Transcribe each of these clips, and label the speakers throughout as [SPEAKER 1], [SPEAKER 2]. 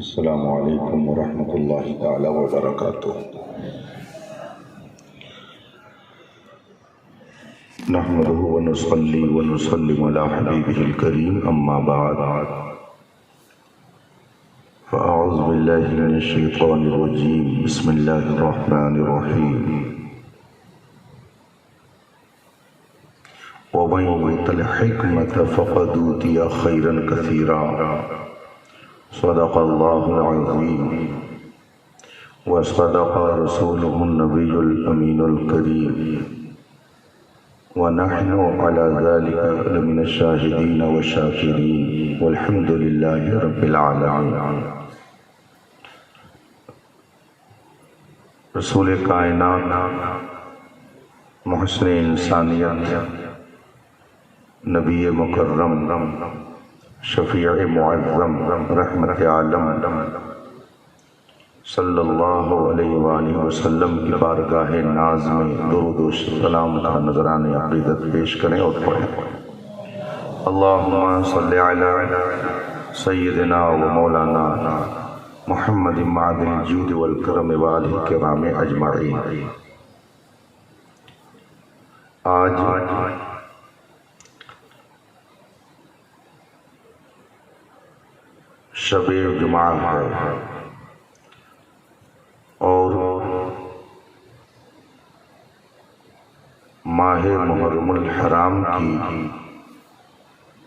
[SPEAKER 1] السلام علیکم ورحمۃ اللہ تعالی وبرکاتہ۔ نحمده ونصلي ونسلم على حبیبه الکریم، اما بعد فاعوذ باللہ من الشیطان الرجیم، بسم اللہ الرحمن الرحیم۔ ومن یؤت الحکمة فقد اوتی خیرا کثیرا، صدق اللہ العظیم وصدق رسولہ النبی الامین الکریم، ونحن على ذلك لمن الشاہدین والشاکرین، والحمد للہ رب العالمین۔ رسول کائنات، محسن انسانیت، نبی مکرم، شفیع معظم، رحمت عالم، صلی اللہ علیہ وآلہ وسلم کی بارگاہ ناز میں درود و سلام کا نذران عقیدت پیش کریں اور پڑھیں۔ اللہم صلی علی سیدنا و مولانا محمد معدن الجود والکرم وآلہ کرام اجمعین۔ آج شب جمعہ ہے اور ماہ محرم الحرام کی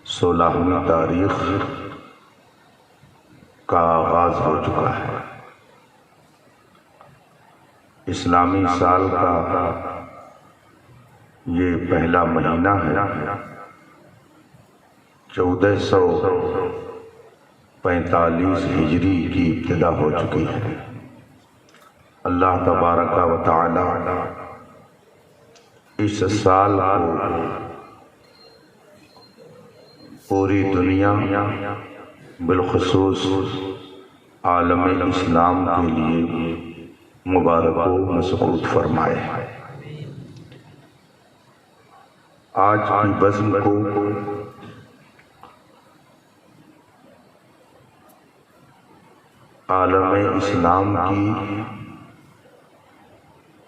[SPEAKER 1] 16ویں تاریخ کا آغاز ہو چکا ہے۔ اسلامی سال کا یہ پہلا مہینہ ہے۔ 1445 ہجری کی ابتدا ہو چکی ہے۔ اللہ تبارک و تعالی اس سال کو پوری دنیا بالخصوص عالم اسلام کے لیے مبارک و مسعود فرمائے۔ آج کی بزم کو عالم اسلام کی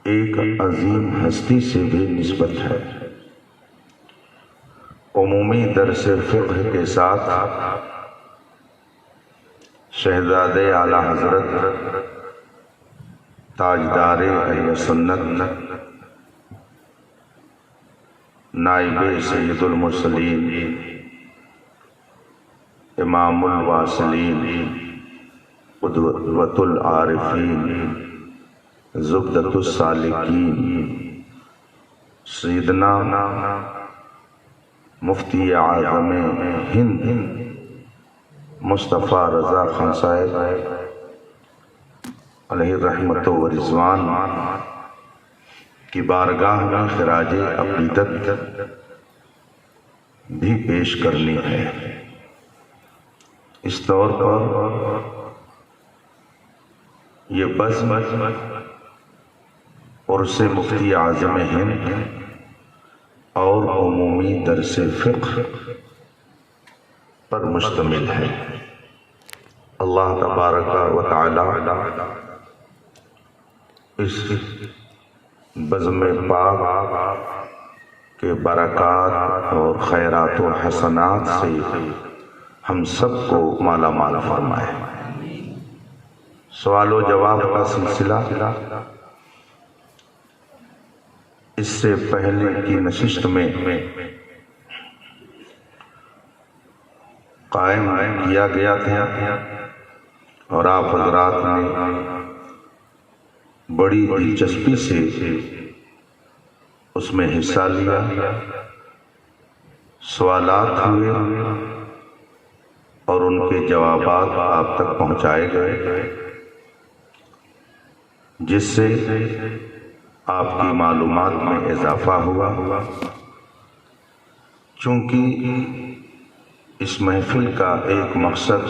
[SPEAKER 1] ایک عظیم ہستی سے بھی نسبت ہے۔ عمومی درس فقہ کے ساتھ شہزادے اعلیٰ حضرت تاجدار اہل سنت نائب سید المرسلین امام الواصلین قدوۃ العارفین زبدۃ السالکین سیدنا مفتی اعظم ہند مصطفیٰ رضا خان صاحب علیہ رحمت و رضوان کی بارگاہ میں خراج عقیدت بھی پیش کرنی ہے۔ اس طور پر یہ بزم عرس مفتی اعظم ہند اور عمومی درس فقہ پر مشتمل ہے۔ اللہ تبارک و تعالی اس بزم پاک کے برکات اور خیرات و حسنات سے ہم سب کو مالا مال فرمائے۔ سوال و جواب کا سلسلہ اس سے پہلے کی نشست میں قائم کیا گیا تھا اور آپ حضرات نے بڑی دلچسپی سے اس میں حصہ لیا، سوالات ہوئے اور ان کے جوابات آپ تک پہنچائے گئے، جس سے آپ کی معلومات میں اضافہ ہوا۔ چونکہ اس محفل کا ایک مقصد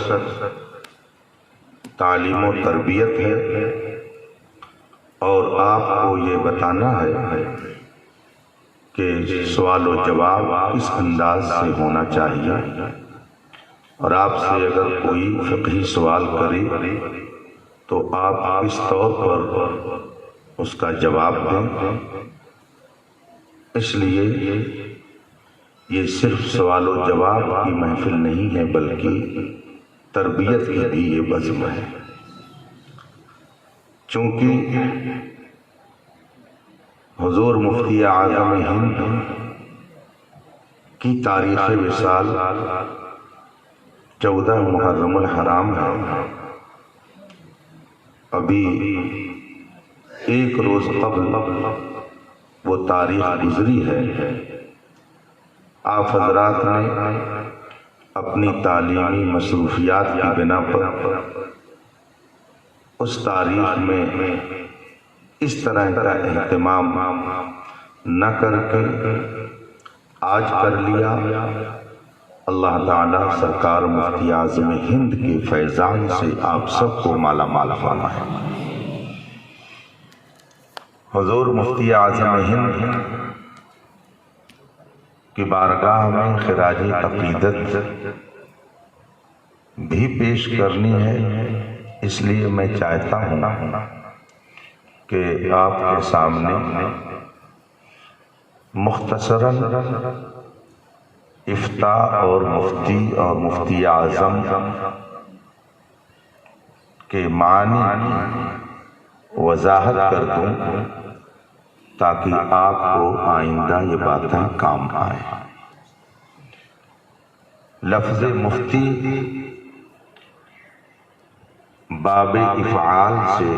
[SPEAKER 1] تعلیم و تربیت ہے اور آپ کو یہ بتانا ہے کہ سوال و جواب کس انداز سے ہونا چاہیے، اور آپ سے اگر کوئی فقہی سوال کرے تو آپ کس طور پر اس کا جواب دیں۔ اس لیے یہ صرف سوال و جواب کی محفل نہیں ہے بلکہ تربیت کی بھی یہ بزم ہے، چونکہ حضور مفتی اعظم ہند کی تاریخ وصال 14 محرم الحرام ہے۔ ابھی ایک روز قبل وہ تاریخ گزری ہے۔ آپ حضرات نے اپنی تعلیمی مصروفیات کی بنا پر اس تاریخ میں اس طرح کا اہتمام نہ کر کے آج کر لیا۔ اللہ تعالیٰ سرکار مفتی اعظم ہند کے فیضان سے آپ سب کو مالا مال فرمائے۔ حضور مفتی اعظم ہند کی بارگاہ میں خراج عقیدت بھی پیش کرنی ہے، اس لیے میں چاہتا ہوں کہ آپ کے سامنے مختصراً افتاء اور مفتی اور مفتی اعظم کے معنی وضاحت کر دوں تاکہ آپ کو آئندہ یہ باتیں کام آئیں۔ لفظ مفتی باب افعال سے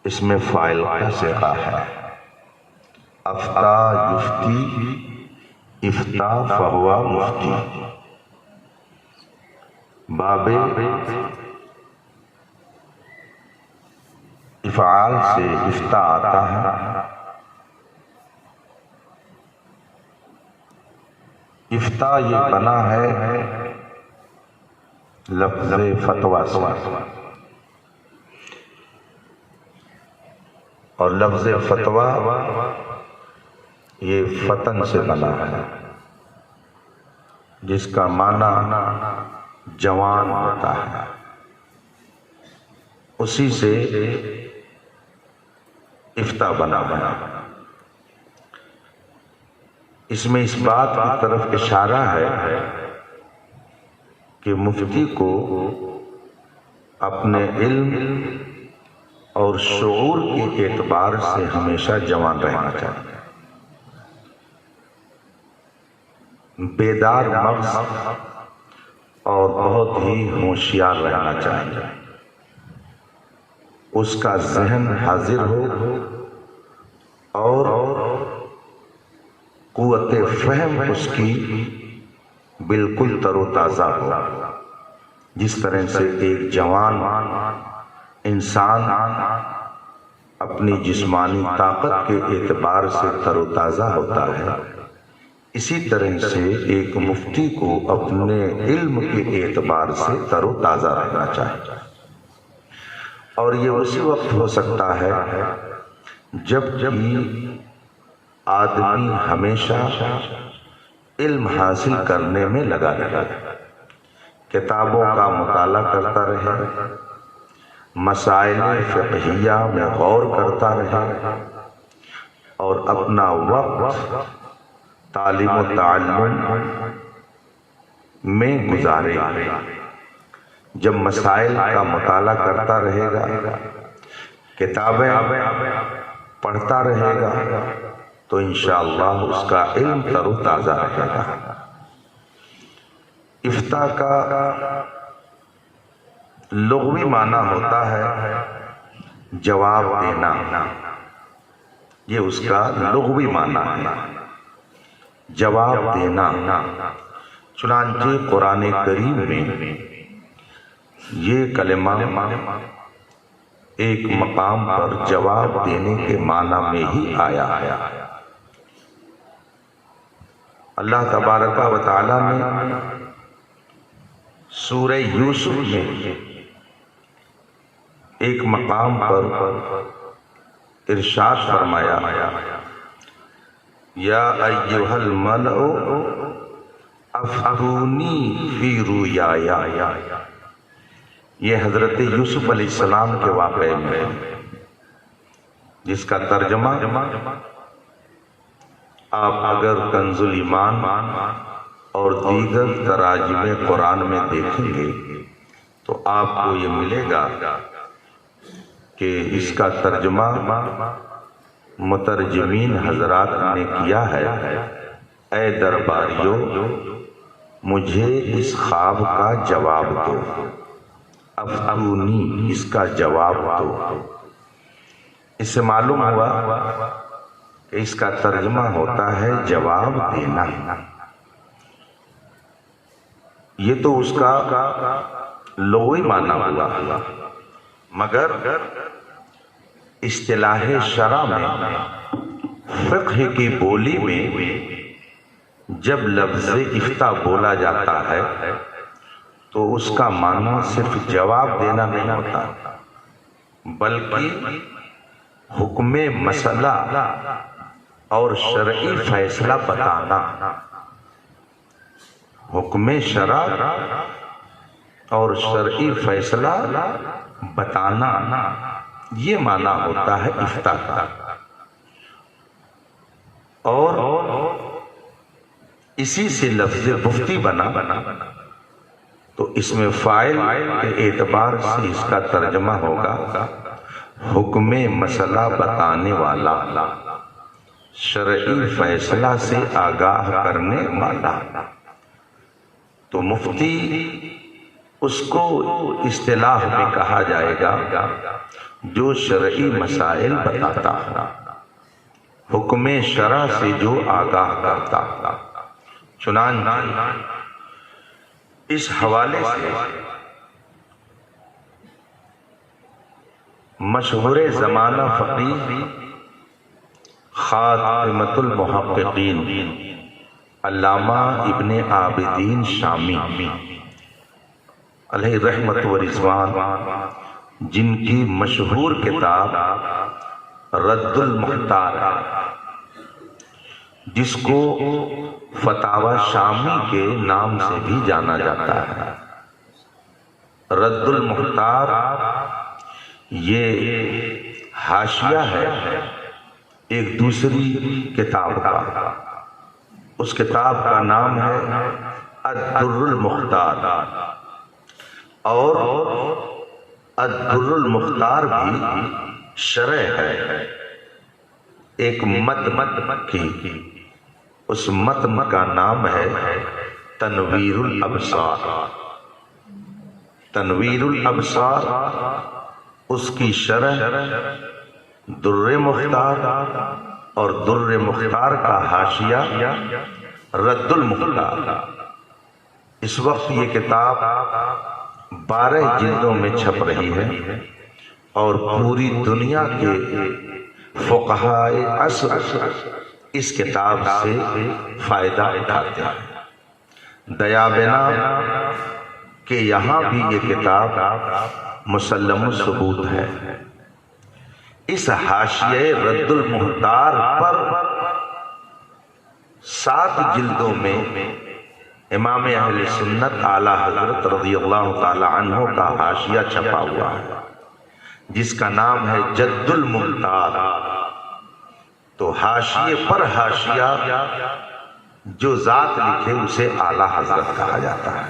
[SPEAKER 1] اسم فاعل کا صیغہ ہے۔ افتا یفتی افتا فہو مفتی۔ باب افعال سے افتا آتا ہے۔ افتا یہ بنا ہے لفظ فتویٰ سے، اور لفظ فتویٰ یہ فتن سے بنا ہے جس کا معنی جوان ہوتا ہے، اسی سے افتاء بنا۔ اس میں اس بات کی طرف اشارہ ہے کہ مفتی کو اپنے علم اور شعور کے اعتبار سے ہمیشہ جوان رہنا چاہیے، بیدار مغز اور بہت ہی ہوشیار رہنا چاہیے۔ اس کا ذہن حاضر ہو اور قوت فہم اس کی بالکل تر و تازہ ہو، جس طرح سے ایک جوان انسان اپنی جسمانی طاقت کے اعتبار سے تر و تازہ ہوتا ہے، اسی طرح سے ایک مفتی کو اپنے علم کے اعتبار سے تر و تازہ رہنا چاہیے، اور یہ اسی وقت ہو سکتا ہے جب آدمی ہمیشہ علم حاصل کرنے میں لگا رہے، کتابوں کا مطالعہ کرتا رہے، مسائل فقہیہ میں غور کرتا رہے، اور اپنا وقت تعلیم و تعلم میں گزارے۔ جب مسائل کا مطالعہ کرتا رہے گا، کتابیں پڑھتا رہے گا، تو انشاءاللہ اس کا علم تر و تازہ رہے گا۔ افتاء کا لغوی معنی ہوتا ہے جواب دینا، یہ اس کا لغوی معنی ہے، جواب دینا۔ چنانچہ قرآن کریم میں یہ کلمہ ایک مقام پر جواب دینے کے معنی میں ہی آیا ہے۔ اللہ تبارک و تعالیٰ نے سورہ یوسف میں ایک مقام پر ارشاد فرمایا، یا ایھا الملأ افتونی فی رؤیایا، یہ حضرت یوسف علیہ السلام کے واقعے میں، جس کا ترجمہ آپ اگر کنز الایمان اور دیگر تراجم قرآن میں دیکھیں گے تو آپ کو یہ ملے گا کہ اس کا ترجمہ مترجمین حضرات نے کیا ہے، اے درباریو مجھے اس خواب کا جواب دو، افتونی اس کا جواب دو۔ اس سے معلوم ہوا کہ اس کا ترجمہ ہوتا ہے جواب دینا۔ یہ تو اس کا لغوی معنی ہوا، مگر اصطلاح شرع میں، فقہ کی بولی میں جب لفظ افتاء بولا جاتا ہے تو اس کا معنی صرف جواب دینا نہیں ہوتا، بلکہ حکم مسئلہ اور شرعی فیصلہ بتانا، حکم شرع اور شرعی فیصلہ بتانا، یہ معنی ہوتا ہے افتاء کا۔ اور اسی سے لفظ مفتی بنا، تو اس میں فاعل کے اعتبار سے اس کا ترجمہ ہوگا حکم مسئلہ بتانے والا، شرعی فیصلہ سے آگاہ کرنے والا۔ تو مفتی اس کو اصطلاح میں کہا جائے گا جو شرعی مسائل بتاتا، حکم شرع سے جو آگاہ کرتا۔ چنانچہ اس حوالے سے مشہور زمانہ فقیہ خاتمۃ المحققین علامہ ابن عابدین شامی علیہ رحمت و رضوان، جن کی مشہور کتاب رد المختار، جس کو فتاوی شامی کے نام سے بھی جانا جاتا ہے، رد المختار یہ حاشیہ ہے ایک دوسری کتاب کا، اس کتاب کا نام ہے الدر المختار، اور الدر المختار بھی شرح ہے ایک متن کی، اس متن کا نام ہے تنویر الابصار۔ تنویر الابصار اس کی شرح در مختار، اور در مختار کا حاشیہ رد المختار۔ اس وقت یہ کتاب 12 جلدوں میں چھپ رہی ہے، اور پوری دنیا کے فقہائے عصر اس کتاب سے فائدہ اٹھاتے ہیں۔ دیابنا کہ یہاں بھی یہ کتاب مسلم الثبوت ہے۔ اس حاشیہ رد المختار پر 7 جلدوں میں امام اہل سنت اعلی حضرت رضی اللہ تعالی عنہ کا حاشیہ چھپا ہوا ہے، جس کا نام ہے جد المختار۔ تو حاشیے پر حاشیہ جو ذات لکھے اسے اعلی حضرت کہا جاتا ہے۔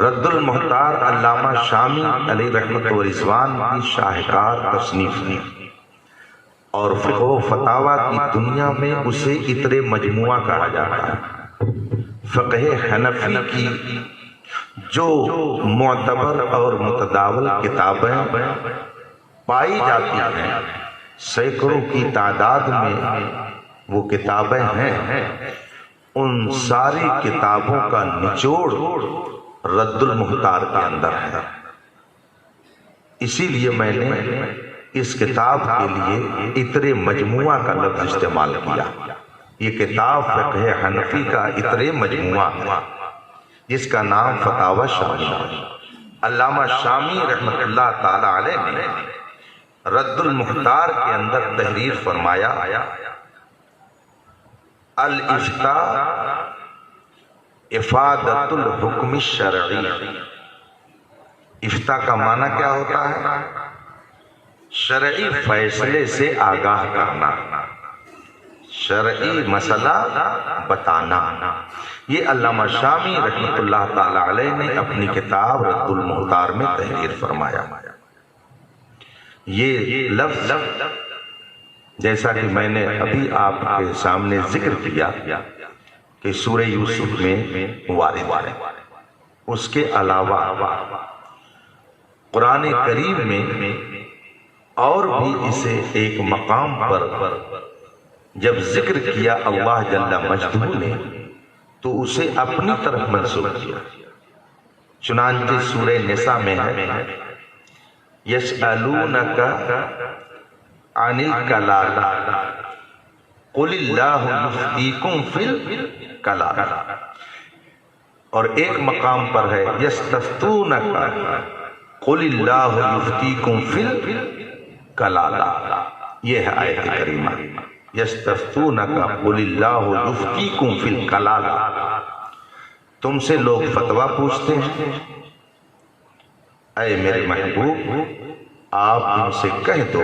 [SPEAKER 1] رد المختار علامہ شامی علیہ رحمت و رضوان کی شاہکار تصنیف ہے، اور فقہ و فتاوی کی دنیا میں اسے اتر مجموعہ کہا جاتا ہے۔ فقہ حنفی کی جو معتبر اور متداول کتابیں پائی جاتی ہیں، سینکڑوں کی تعداد میں وہ کتابیں ہیں، ان ساری کتابوں کا نچوڑ رد المختار کے اندر ہے۔ اسی لیے میں نے اس کتاب کے لیے اتر مجموعہ کا لفظ استعمال کیا۔ یہ کتاب فقہ حنفی کا اتر مجموعہ ہے، جس کا نام فتاوی شامی ہے۔ علامہ شامی رحمت اللہ تعالی علیہ نے رد المختار کے اندر تحریر فرمایا، الافتاء افادۃ الحکم الشرعی، افتاء کا معنی کیا ہوتا ہے؟ شرعی فیصلے سے آگاہ کرنا، شرعی مسئلہ بتانا۔ یہ علامہ شامی رحمۃ اللہ تعالی علیہ نے اپنی کتاب رد المختار میں تحریر فرمایا۔ یہ لفظ جیسا کہ میں نے ابھی آپ کے سامنے ذکر کیا کہ سورہ یوسف میں وارد ہے، اس کے علاوہ قرآن کریم میں اور بھی اسے ایک مقام پر جب ذکر کیا اللہ جل مجدہ نے تو اسے اپنی طرف منسوب کیا۔ چنانچہ سورہ نساء میں ہے یسألونک عن الکلالہ قل اللہ یفتیکم فی الکلالہ، اور ایک مقام پر ہے یستفتونک قل اللہ یفتیکم فی الکلالہ۔ یہ ہے آیت کریمہ، یستفتونک قل اللہ یفتیکم فی الکلالہ، تم سے لوگ فتویٰ پوچھتے ہیں، اے میرے محبوب آپ ان سے کہہ دو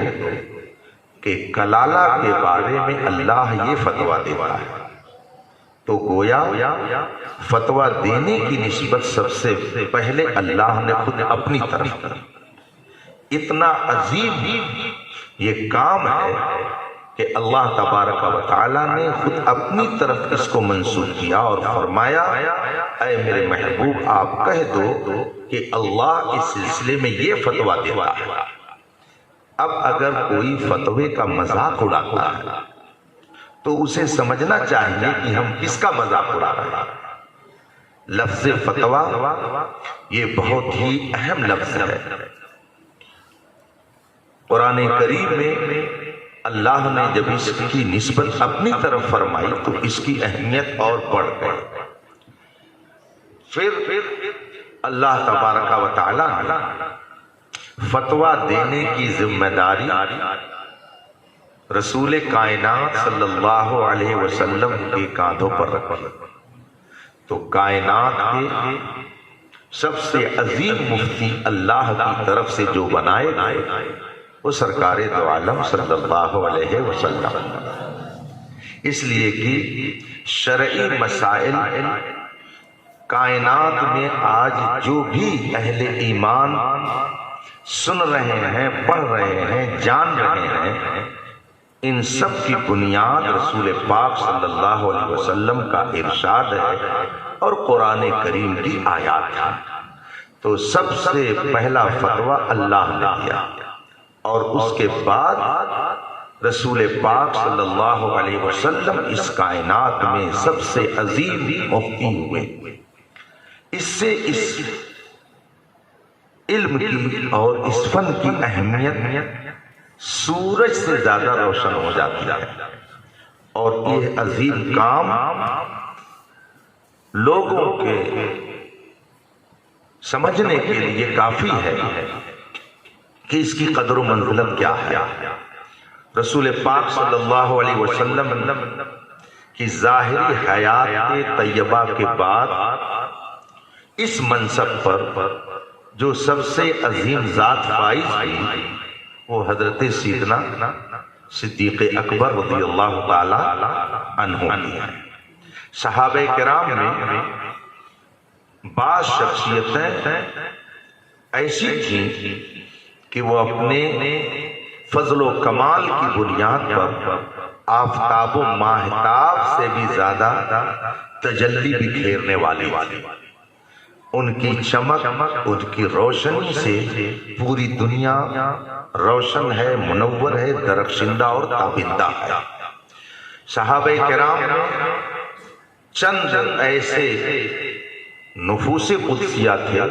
[SPEAKER 1] کہ کلالہ کے بارے میں اللہ یہ فتویٰ دیتا ہے۔ تو گویا فتویٰ دینے کی نسبت سب سے پہلے اللہ نے خود اپنی طرف کی۔ اتنا عظیم یہ کام ہے کہ اللہ تبارک و تعالی نے خود اپنی طرف اس کو منسوب کیا اور فرمایا اے میرے محبوب آپ کہہ دو کہ اللہ اس سلسلے میں یہ فتویٰ دیتا ہے۔ اب اگر کوئی فتوے کا مذاق اڑاتا ہے تو اسے سمجھنا چاہیے کہ ہم کس کا مذاق اڑا رہے ہیں۔ لفظ فتویٰ یہ بہت ہی اہم لفظ ہے۔ قرآن کریم میں اللہ نے جب اس کی نسبت اپنی طرف فرمائی تو اس کی اہمیت اور بڑھ گئی۔ پھر اللہ تبارک و تعالی نے فتویٰ دینے کی ذمہ داری رسول کائنات صلی اللہ علیہ وسلم کے کاندھوں پر رکھی۔ تو کائنات کے سب سے عظیم مفتی اللہ کی طرف سے جو بنائے گئے وہ سرکار دو عالم صلی اللہ علیہ وسلم، اس لیے کہ شرعی مسائل کائنات میں آج جو بھی اہل ایمان سن رہے ہیں، پڑھ رہے ہیں، جان رہے ہیں، ان سب کی بنیاد رسول پاک صلی اللہ علیہ وسلم کا ارشاد ہے اور قرآن کریم کی آیات ہے۔ تو سب سے پہلا فتویٰ اللہ نے دیا اور اس کے بعد رسول پاک صلی اللہ علیہ وسلم اس کائنات میں سب سے عظیم مفتی ہوئے۔ اس سے اس علم کی اور اس فن کی اہمیت سورج سے زیادہ روشن ہو جاتی ہے، اور یہ عظیم کام لوگوں کے سمجھنے کے لیے کافی ہے کہ اس کی قدر و منزلت کیا ہے۔ رسول پاک صلی اللہ علیہ وسلم کی ظاہری حیات طیبہ کے بعد اس منصب پر جو سب سے عظیم ذات فائز ہوئی وہ حضرت سیدنا صدیق اکبر رضی اللہ تعالی عنہ کی ہے۔ صحابہ کرام میں بعض شخصیتیں ایسی تھیں کہ وہ اپنے فضل و کمال کی بنیاد پر آفتاب و ماہتاب سے بھی زیادہ تجلی بکھیرنے والی تھی۔ ان کی چمک، ان کی روشنی سے پوری دنیا روشن ہے، منور ہے، درخشندہ اور تابندہ ہے۔ صحابہ کرام میں چند ایسے نفوس قدسیہ تھے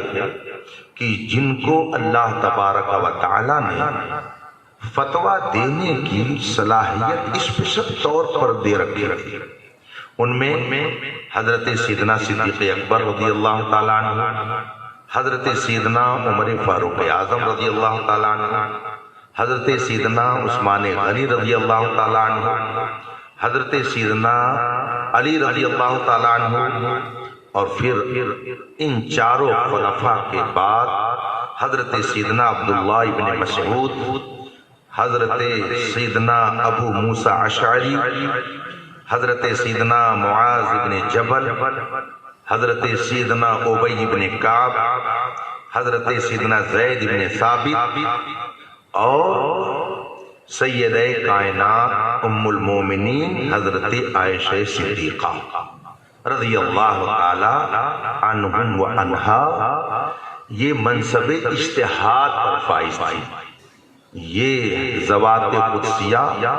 [SPEAKER 1] کہ جن کو اللہ تبارک و تعالی نے فتویٰ دینے کی صلاحیت اسپیشل طور پر دے رکھی تھی۔ ان میں حضرت سیدنا صدیق اکبر رضی اللہ تعالیٰ عنہ، حضرت سیدنا عمر فاروق اعظم رضی اللہ تعالیٰ عنہ، حضرت سیدنا عثمان غنی رضی اللہ تعالیٰ عنہ، حضرت سیدنا علی رضی اللہ تعالیٰ عنہ، اور پھر ان چاروں خلفاء کے بعد حضرت سیدنا عبداللہ ابن مسعود، حضرت سیدنا ابو موسیٰ اشعری، حضرت سیدنا معاذ ابن جبل، حضرت سیدنا ابی ابن کعب، حضرت سیدنا زید ابن ثابت، اور سیدہ کائنات ام المومنین حضرت عائشہ صدیقہ رضی اللہ تعالی عنہم و عنہا، یہ منصب اجتہاد پر فائز تھی۔ یہ ذوات قدسیہ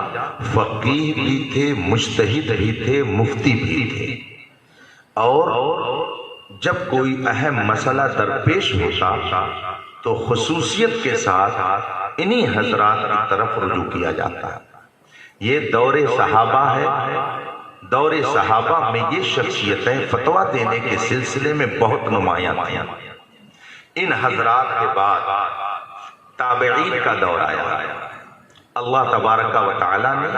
[SPEAKER 1] فقیہ بھی تھے، مجتہد بھی تھے، مفتی بھی تھے، اور جب کوئی اہم مسئلہ درپیش ہوتا تو خصوصیت کے ساتھ انہی حضرات کی طرف رجوع کیا جاتا ہے۔ یہ دور صحابہ ہے۔ دور صحابہ میں یہ شخصیتیں فتویٰ دینے کے سلسلے میں بہت نمایاں تھیں۔ ان حضرات کے بعد تابعین کا دور آیا۔ اللہ تبارک و تعالی نے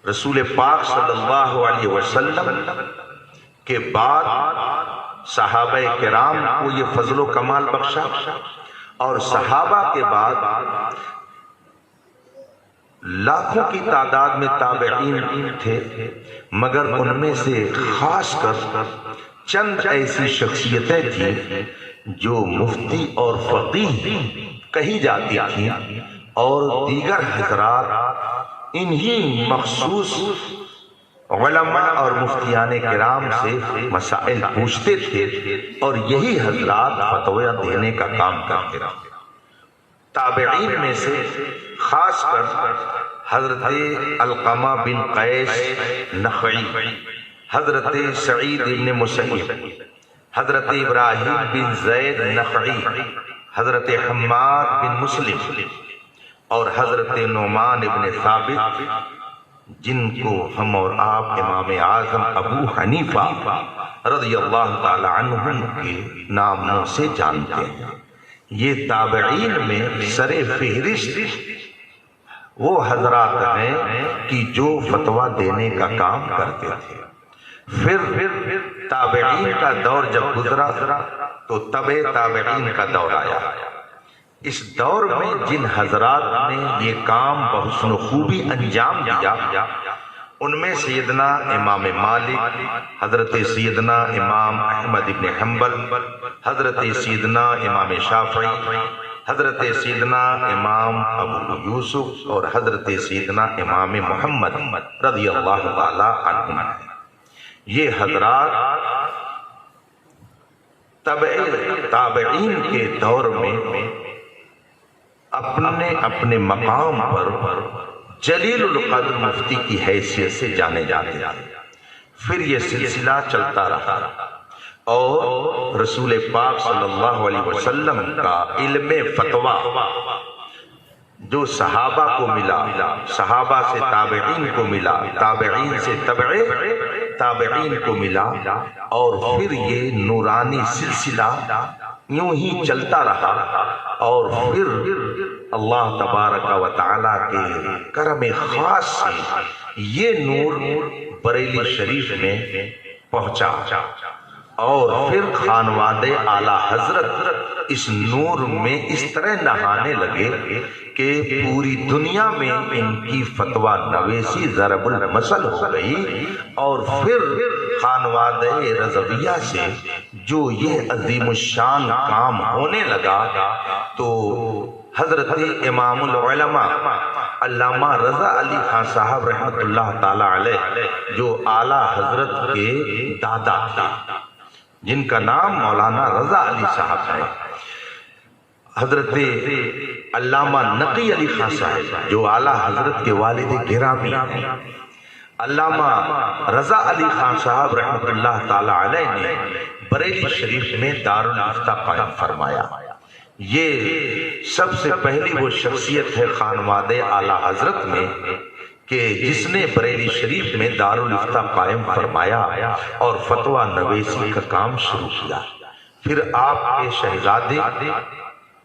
[SPEAKER 1] رسول پاک صلی اللہ علیہ وسلم کے بعد صحابہ کرام کو یہ فضل و کمال بخشا، اور صحابہ کے بعد لاکھوں کی تعداد میں تابعین تھے، مگر ان میں سے خاص کر چند ایسی شخصیتیں تھیں جو مفتی اور فقیہ کہی جاتی تھیں، اور دیگر حضرات انہی مخصوص علماء اور مفتیان کرام سے مسائل پوچھتے تھے، اور یہی حضرات فتویٰ دینے کا کام کرتے رہے۔ تابعین میں سے خاص کر حضرت علقمہ بن قیس نخعی، حضرت سعید بن مسیب، حضرت ابراہیم بن زید نخعی، حضرت حماد بن مسلم، اور حضرت نعمان بن ثابت، جن کو ہم اور آپ امام اعظم ابو حنیفہ رضی اللہ تعالی عنہم کے ناموں سے جانتے ہیں۔ یہ تابعین میں سر فہرست وہ حضرات ہیں کہ جو فتویٰ دینے کا کام کرتے تھے۔ پھر تابعین کا دور جب گزرا تو تبع تابعین کا دور آیا۔ اس دور میں جن حضرات نے یہ کام بحسن خوبی انجام دیا، ان میں سیدنا امام مالک، حضرت سیدنا امام احمد بن حنبل، حضرت سیدنا امام شافعی، حضرت سیدنا امام ابو یوسف، اور حضرت سیدنا امام محمد رضی اللہ تعالی عنہم ہیں۔ یہ حضرات تابعین کے دور میں اپنے اپنے مقام پر جلیل القدر مفتی کی حیثیت سے جانے جاتے ہیں۔ پھر یہ سلسلہ چلتا رہا، اور رسول پاک صلی اللہ علیہ وسلم کا علم فتویٰ جو صحابہ کو ملا، صحابہ سے تابعین کو ملا، تابعین سے تبع تابعین کو ملا، اور پھر یہ نورانی سلسلہ یوں ہی چلتا رہا، اور پھر اللہ تبارک و تعالیٰ کے کرم خاص سے یہ نور بریلی شریف میں پہنچا، اور پھر خانواد اعلیٰ حضرت اس نور میں اس طرح نہانے لگے کہ پوری دنیا میں ان کی فتویٰ نویسی ضرب المثل ہو گئی۔ اور پھر خانواد رضویہ سے جو یہ عظیم الشان کام ہونے لگا، تو حضرت امام العلماء علامہ رضا علی خان صاحب رحمۃ اللہ تعالی علیہ، جو اعلیٰ حضرت کے دادا تھے، جن کا نام مولانا رضا علی صاحب ہے، حضرت علامہ نقی علی خان صاحب جو اعلیٰ حضرت کے والد گرامی ہیں، علامہ رضا علی خان صاحب رحمۃ اللہ تعالی علیہ نے بریلی شریف میں دارالافتہ قائم فرمایا۔ یہ سب سے پہلی وہ شخصیت ہے خانواد اعلیٰ حضرت میں کہ جس نے بریلی شریف میں دارالافتہ قائم فرمایا اور فتویٰ نویسی کا کام شروع کیا۔ پھر آپ کے شہزادے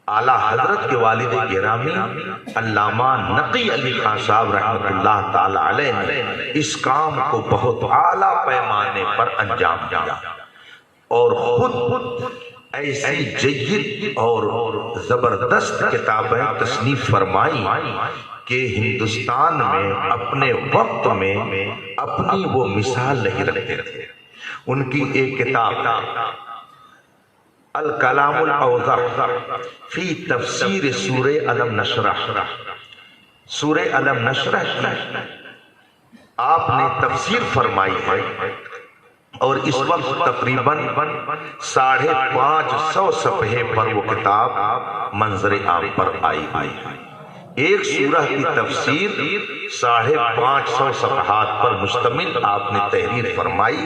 [SPEAKER 1] اعلیٰ حضرت کے والد گرامی علامہ نقی علی خان صاحب رحمۃ اللہ تعالی علیہ نے اس کام کو بہت اعلیٰ پیمانے پر انجام دیا اور خود ایسی جید اور زبردست کتابیں تصنیف فرمائی کہ ہندوستان میں اپنے وقت میں اپنی وہ مثال نہیں رکھتے تھے۔ ان کی ایک کتاب الکلام الاوضح فی تفسیر سورہ علم نشرح، سورہ علم نشرح کی آپ نے تفسیر فرمائی ہے اور اس وقت تقریباً 550 صفحے پر وہ کتاب منظر عام پر آئی ہوئی ہے۔ ایک سورہ کی تفسیر 550 صفحات پر مشتمل آپ نے تحریر فرمائی۔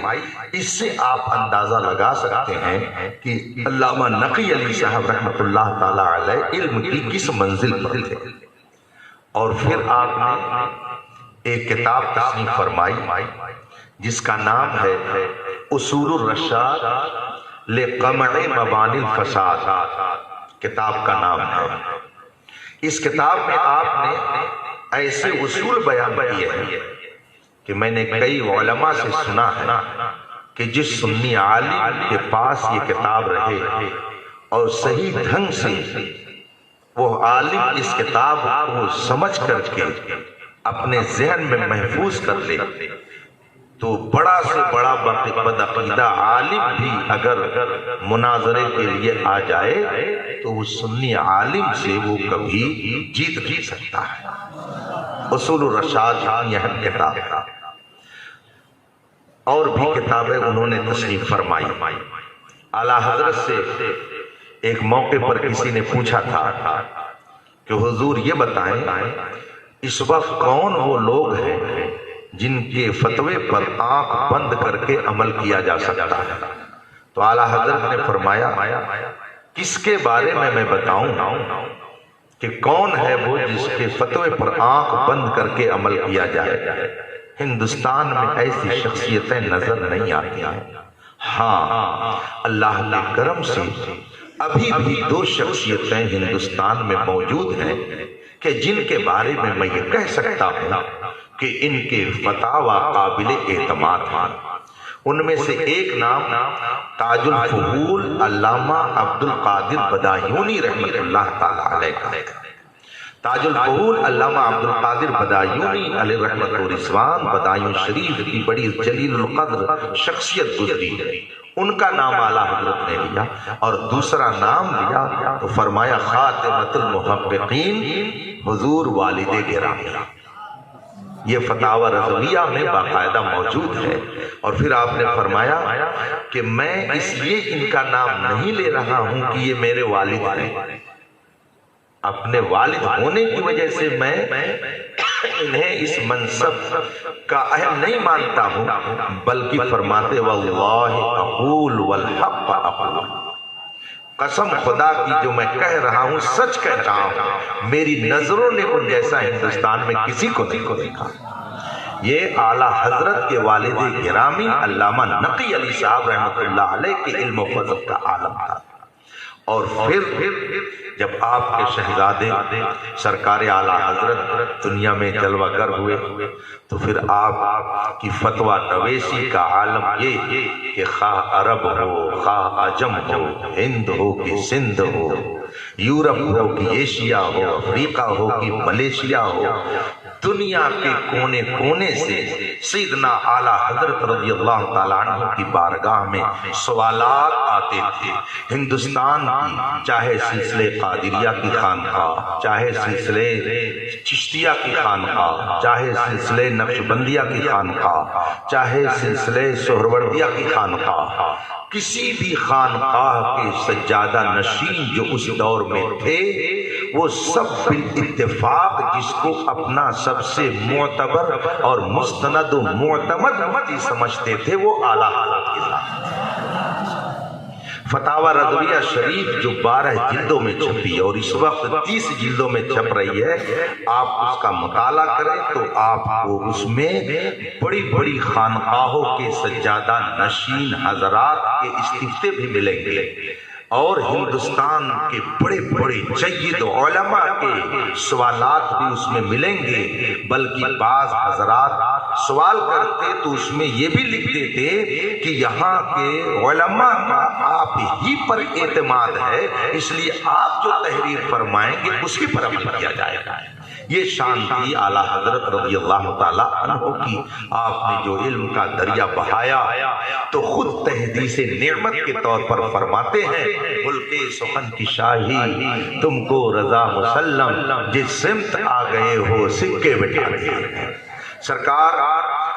[SPEAKER 1] اس سے آپ اندازہ لگا سکتے ہیں کہ علامہ نقی علی صاحب رحمۃ اللہ تعالی علیہ علم کی کس منزل پر تھے۔ اور پھر آپ نے ایک کتاب تصنیف فرمائی جس کا نام ہے اصول الرشاد لقمع مبانی الفساد، کتاب کا نام ہے۔ اس کتاب میں آپ نے ایسے اصول بیان کیے ہیں کہ میں نے کئی علماء سے سنا ہے کہ جس سنی عالم کے پاس یہ کتاب رہے اور صحیح ڈھنگ سے وہ عالم اس کتاب کو سمجھ کر کے اپنے ذہن میں محفوظ کر لے تو بڑا سے بڑا بدعقیدہ عالم بھی اگر مناظرے کے لیے آ جائے تو وہ سنی عالم سے وہ کبھی جیت نہیں سکتا ہے۔ اصول الرشاد یہ کتاب ہے اور بھی کتابیں انہوں نے تصنیف فرمائی۔ اعلیٰ حضرت سے ایک موقع پر کسی نے پوچھا تھا کہ حضور یہ بتائیں اس وقت کون وہ لوگ ہیں جن کے فتوے پر آنکھ بند کر کے عمل کیا جا سکتا ہے؟ تو اعلیٰ حضرت نے فرمایا کس کے بارے میں بتاؤں کہ کون ہے وہ جس کے فتوے پر آنکھ بند کر کے عمل کیا جائے؟ ہندوستان میں ایسی شخصیتیں نظر نہیں آتی ہیں۔ ہاں، اللہ کے کرم سے ابھی بھی 2 شخصیتیں ہندوستان میں موجود ہیں کہ جن کے بارے میں یہ کہہ سکتا ہوں کہ ان کے فتاوی قابل اعتماد ہیں۔ ان میں سے ایک نام تاج الفہول علامہ عبد القادر بدایونی رحمۃ اللہ تعالی علیہ کا ہے۔ تاج الفہول علامہ عبد القادر بدایونی علیہ رحمۃ و رضوان بدایون شریف کی بڑی جلیل القدر شخصیت گزری ہے، ان کا نام اعلیٰ حضرت نے لیا اور دوسرا نام لیا تو فرمایا خاتمۃ المحققین حضور والد گرامی۔ یہ فتاوی رضویہ میں باقاعدہ موجود ہے۔ اور پھر آپ نے فرمایا کہ میں اس لیے ان کا نام نہیں لے رہا ہوں کہ یہ میرے والد ہیں، اپنے والد ہونے کی وجہ سے میں انہیں اس منصب کا اہم نہیں مانتا ہوں، بلکہ فرماتے واللہ اقول والحق اقول، قسم خدا کی جو میں کہہ رہا ہوں سچ کہہ رہا ہوں، میری نظروں نے ان جیسا ہندوستان میں کسی کو نہیں دیکھا۔ یہ اعلیٰ حضرت کے والد گرامی علامہ نقی علی صاحب رحمۃ اللہ علیہ کے علم و فضل کا عالم تھا۔ اور پھر جب آپ کے شہزادے سرکار اعلیٰ حضرت دنیا میں جلوہ گر ہوئے تو پھر آپ کی فتویٰ نویسی کا عالم یہ کہ خواہ عرب ہو، خواہ عجم ہو، ہند ہو کہ سندھ ہو، یورپ ہو کہ ایشیا ہو، افریقہ ہو کہ ملیشیا ہو، دنیا کے کونے کونے سے سیدنا اعلیٰ حضرت رضی اللہ تعالیٰ عنہ کی بارگاہ میں سوالات آتے تھے۔ ہندوستان کی چاہے سلسلے قادریہ کی خانقاہ، چاہے سلسلے چشتیہ کی خانقاہ، چاہے سلسلے نقشبندیہ کی خانقاہ، چاہے سلسلے سہروردیہ کی خانقاہ، کسی بھی خانقاہ کے سجادہ نشین جو اس دور میں تھے وہ سب بالاتفاق جس کو اپنا سب سے معتبر اور مستند و معتمد متی سمجھتے تھے وہ اعلیٰ حضرت کے ساتھ۔ فتاوی رضویہ شریف جو 12 جلدوں میں چھپی اور اس وقت 30 جلدوں میں چھپ رہی ہے، آپ اس کا مطالعہ کریں تو آپ کو اس میں بڑی بڑی خانقاہوں کے سجادہ نشین حضرات کے استفتے بھی ملیں گے۔ اور ہندوستان کے بڑے بڑے جید علماء کے سوالات بھی اس میں ملیں گے، بلکہ بعض حضرات سوال کرتے تو اس میں یہ بھی لکھ دیتے کہ یہاں کے علماء کا آپ ہی پر اعتماد ہے، اس لیے آپ جو تحریر فرمائیں گے اسی پر عمل کیا جائے گا۔ یہ شان تھی اعلیٰ حضرت رضی اللہ تعالیٰ عنہ کی۔ آپ نے جو علم کا دریا بہایا تو خود تحدیث نعمت کے طور پر فرماتے ہیں، ملک سخن کی شاہی تم کو رضا مسلم، جس سمت آ گئے ہو سکے بٹھا دیے۔ سرکار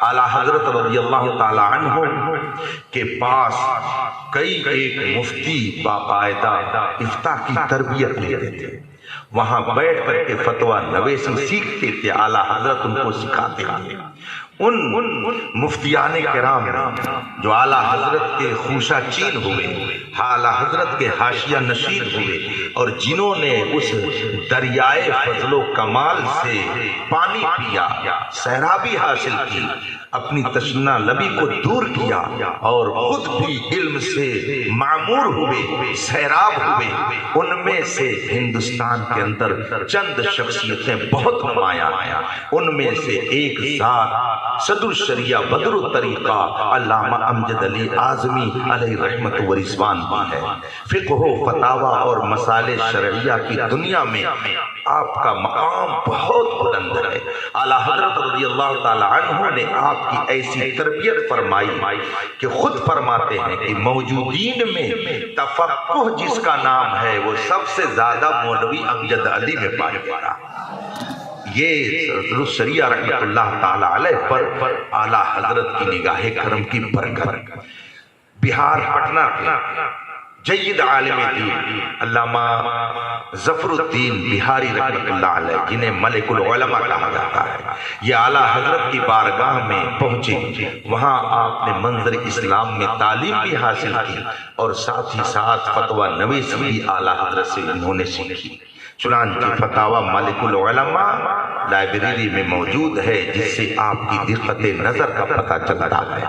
[SPEAKER 1] اعلیٰ حضرت رضی اللہ تعالیٰ عنہ کے پاس کئی ایک مفتی باقاعدہ افتاء کی تربیت لیتے تھے، وہاں بیٹھ کر کے فتویٰ نویسی سیکھتے تھے، اعلیٰ حضرت ان کو سکھاتے تھے۔ ان مفتیان کرام جو اعلیٰ حضرت کے خوشہ چین ہوئے، اعلیٰ حضرت کے حاشیہ نشین ہوئے، اور جنہوں نے اس دریائے فضل و کمال سے پانی پیا، سیرابی حاصل کی، اپنی تشنہ لبی کو دور کیا، اور خود بھی علم سے معمور ہوئے، سیراب ہوئے، ان میں سے ہندوستان کے اندر چند شخصیتیں بہت نمایاں آیا۔ ان میں سے ایک ذات صدر الشریعہ بدر الطریقہ علامہ امجد علی اعظمی علیہ رحمت و رضوان بھی ہے۔ فقہ و فتاوی اور مسائل شرعیہ کی دنیا میں آپ کا مقام بہت بلند ہے۔ اعلیٰ حضرت رضی اللہ تعالی عنہ نے آپ کی ایسی تربیت فرمائی کہ خود فرماتے ہیں کہ موجودین میں تفقہ جس کا نام ہے وہ سب سے زیادہ مولوی امجد علی میں پایا گیا۔ یہ شریعہ رحمت اللہ تعالی علیہ پر اعلیٰ حضرت کی نگاہ کرم کی برکت۔ بہار پٹنہ کے جید عالم دین علامہ ظفر الدین بہاری رحمت اللہ علیہ، جنہیں ملک العلماء کہا جاتا ہے، یہ اعلیٰ حضرت کی بارگاہ میں پہنچے۔ وہاں آپ نے منظر اسلام میں تعلیم بھی حاصل کی، اور ساتھ ہی ساتھ فتویٰ نویسی بھی اعلیٰ حضرت سے انہوں نے سیکھی۔ چنانچہ فتاوی مالک العلماء لائبریری میں موجود ہے، جس سے آپ کی دقت نظر کا پتہ چلتا ہے۔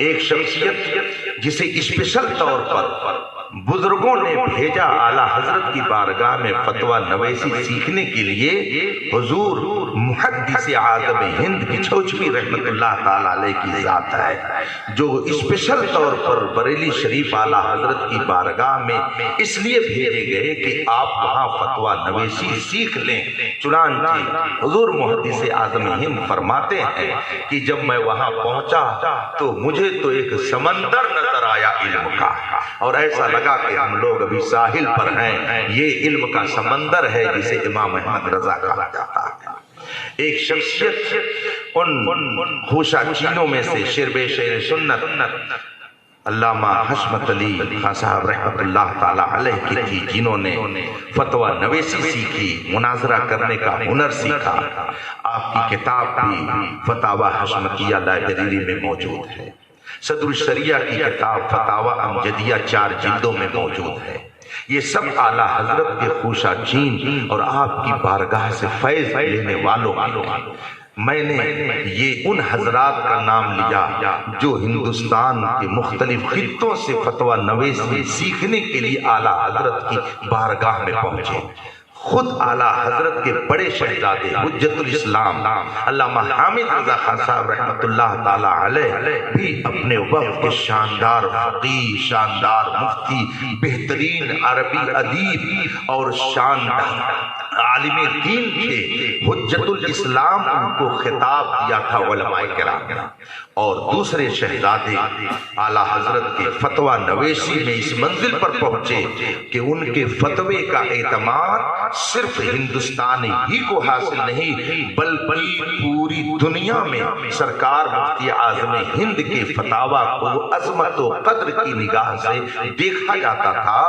[SPEAKER 1] ایک شخصیت جسے اسپیشل طور پر بزرگوں نے بھیجا اعلیٰ حضرت کی بارگاہ میں فتویٰ نویسی سیکھنے کے لیے، حضور محدث اعظم ہند کی چھوچوی رحمت اللہ تعالی علیہ کی ذات ہے، جو اسپیشل طور پر بریلی شریف اعلیٰ حضرت کی بارگاہ میں اس لیے بھیجے گئے کہ آپ وہاں فتویٰ نویسی سیکھ لیں۔ چنانچہ حضور محدث اعظم ہند فرماتے ہیں کہ جب میں وہاں پہنچا تو مجھے تو ایک سمندر نظر آیا علم کا، اور ایسا لگا کہ ہم لوگ ابھی ساحل پر ہیں۔ یہ علم کا سمندر ہے جسے امام احمد رضا کہا جاتا ہے۔ ایک شخصیت ان خوشہ چینوں میں سے شرب شعر سنت علامہ حشمت علی خان صاحب رحمت اللہ تعالی علیہ کی تھی، جنہوں نے فتویٰ نویسی سیکھی، مناظرہ کرنے کا ہنر سیکھا۔ آپ کی کتاب بھی فتاوی حشمتیہ لائبریری میں موجود ہے۔ صدر الشریعہ کی کتاب فتاوی امجدیہ 4 جلدوں میں موجود ہے۔ یہ سب اعلیٰ حضرت کے خوشہ چین اور آپ کی بارگاہ سے فیض لینے والوں میں نے یہ ان حضرات کا نام لیا جو ہندوستان کے مختلف خطوں سے فتویٰ نویسی سیکھنے کے لیے اعلیٰ حضرت کی بارگاہ میں پہنچے۔ خود اعلیٰ حضرت کے بڑے شہزادے حجت الاسلام علامہ حامد رضا خان صاحب رحمت اللہ تعالی علیہ بھی اپنے وقت کے شاندار فقیہ، شاندار مفتی، بہترین عربی ادیب اور شاندار عالم دین تھے۔ حجت الاسلام ان کو خطاب دیا تھا علماء کرام، اور دوسرے شہزادے اعلیٰ حضرت کے فتویٰ نویسی میں اس منزل پر پہنچے کہ ان کے فتوے کا اعتماد صرف ہندوستان ہی کو حاصل نہیں بلکہ پوری دنیا میں سرکار مفتی اعظم ہند کے فتاوی کو عظمت و قدر کی نگاہ سے دیکھا جاتا تھا،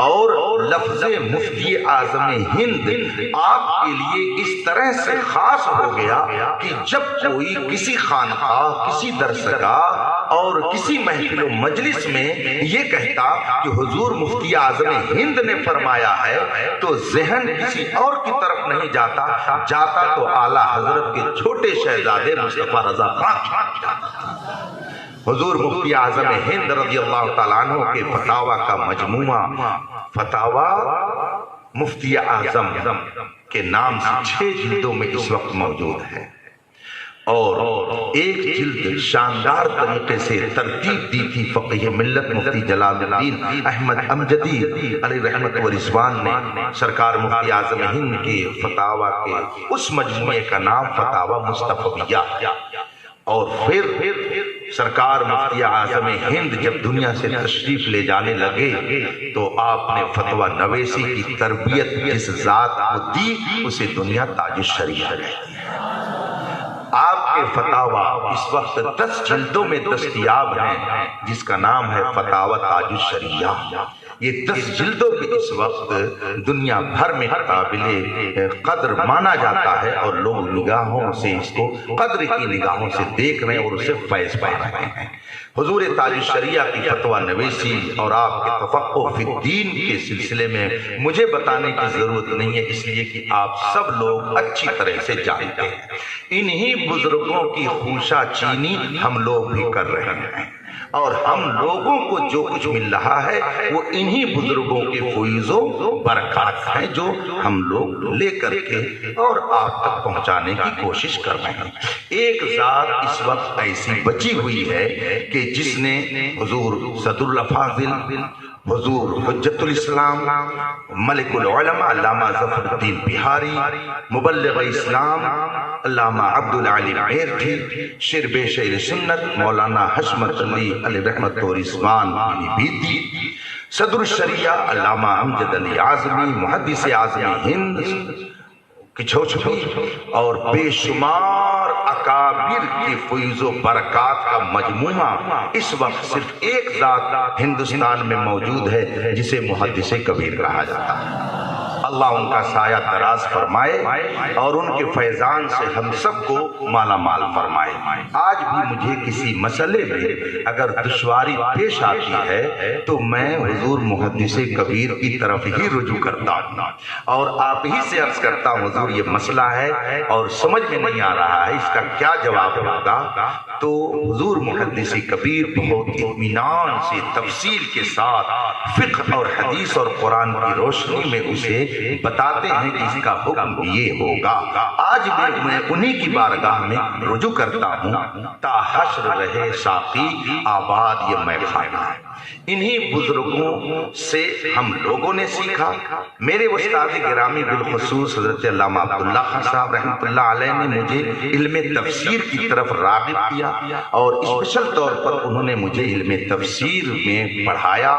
[SPEAKER 1] اور لفظ مفتی اعظم ہند آپ کے لیے اس طرح سے خاص ہو گیا کہ جب کوئی کسی خانقاہ، کسی درسگاہ اور کسی محفل و مجلس میں یہ کہتا کہ حضور مفتی اعظم ہند نے فرمایا ہے تو ذہن کسی اور کی طرف نہیں جاتا تو اعلیٰ حضرت کے چھوٹے شہزادے مصطفیٰ رضا خان کی طرف جاتا۔ حضور مفتی اعظم ہند رضی اللہ تعالیٰ عنہ کے فتاوی کا مجموعہ فتاوی مفتی اعظم کے نام سے 6 جلدوں میں اس وقت موجود ہے، اور ایک جلد شاندار طریقے سے ترتیب دی تھی فقیہ ملت مفتی جلال الدین احمد امجدی علیہ رحمت و رضوان نے سرکار مفتی اعظم ہند کے فتاوی کے اس مجموعے کا نام فتاوی مصطفیہ۔ اور پھر سرکار مفتی اعظم ہند جب دنیا سے تشریف لے جانے لگے تو آپ نے فتویٰ نویسی کی تربیت جس ذات کو دی اسے دنیا تاج الشریعہ کہتی ہے۔ آپ کے فتاویٰ اس وقت 10 جلدوں میں دستیاب ہیں جس کا نام ہے فتاویٰ تاج الشریعہ۔ یہ 10 جلدوں میں اس وقت دنیا بھر میں قابل قدر مانا جاتا ہے، اور لوگ نگاہوں سے اس کو قدر کی نگاہوں سے دیکھ رہے ہیں اور اسے فیض پا رہے ہیں۔ حضور تاج الشریعہ کی فتویٰ نویسی اور آپ کے تفقہ فی الدین کے سلسلے میں مجھے بتانے کی ضرورت نہیں ہے، اس لیے کہ آپ سب لوگ اچھی طرح سے جانتے ہیں۔ انہی بزرگوں کی خوشہ چینی ہم لوگ بھی کر رہے ہیں، اور ہم لوگوں کو جو کچھ مل رہا ہے وہ انہی بزرگوں کے فیض و برکات ہیں جو ہم لوگ لے کر کے اور آپ تک پہنچانے کی کوشش کر رہے ہیں۔ ایک ذات اس وقت ایسی بچی ہوئی ہے کہ جس نے حضور صدر الافاضل، حضور حجت الاسلام، ملک العلماء علامہ ظفر الدین بہاری، مبلغ اسلام علامہ عبدالعلی میرٹھی، شرب شیر سنت مولانا حشمت علی علیہ رحمت و رضوان بیتی، صدر الشریعہ علامہ امجد علی اعظمی، محدث اعظم ہند کی چھوچھوی، اور بے شمار اکابر کی فیض و برکات کا مجموعہ اس وقت صرف ایک ذات ہندوستان میں موجود ہے جسے محدث کبیر کہا جاتا ہے۔ اللہ ان کا سایہ دراز فرمائے اور ان کے فیضان سے ہم سب کو مالا مال فرمائے۔ آج بھی مجھے کسی مسئلے میں اگر دشواری پیش آتی ہے تو میں حضور محدث کبیر کی طرف ہی رجوع کرتا ہوں اور آپ ہی سے عرض کرتا ہوں حضور یہ مسئلہ ہے اور سمجھ میں نہیں آ رہا ہے، اس کا کیا جواب ہوگا؟ تو حضور محدث کبیر بہت اطمینان سے تفصیل کے ساتھ فقہ اور حدیث اور قرآن کی روشنی میں اسے بتاتے ہیں کہ اس کا حکم یہ ہوگا۔ آج بھی میں انہی کی بارگاہ میں رجوع کرتا ہوں، تا حشر رہے ساقی آباد یہ میخانہ۔ انہی بزرگوں سے ہم لوگوں نے سیکھا۔ میرے استاد گرامی بالخصوص حضرت علامہ عبداللہ خان صاحب رحمۃ اللہ علیہ نے مجھے علم تفسیر کی طرف راغب کیا، اور اسپیشل طور پر انہوں نے مجھے علم تفسیر میں پڑھایا،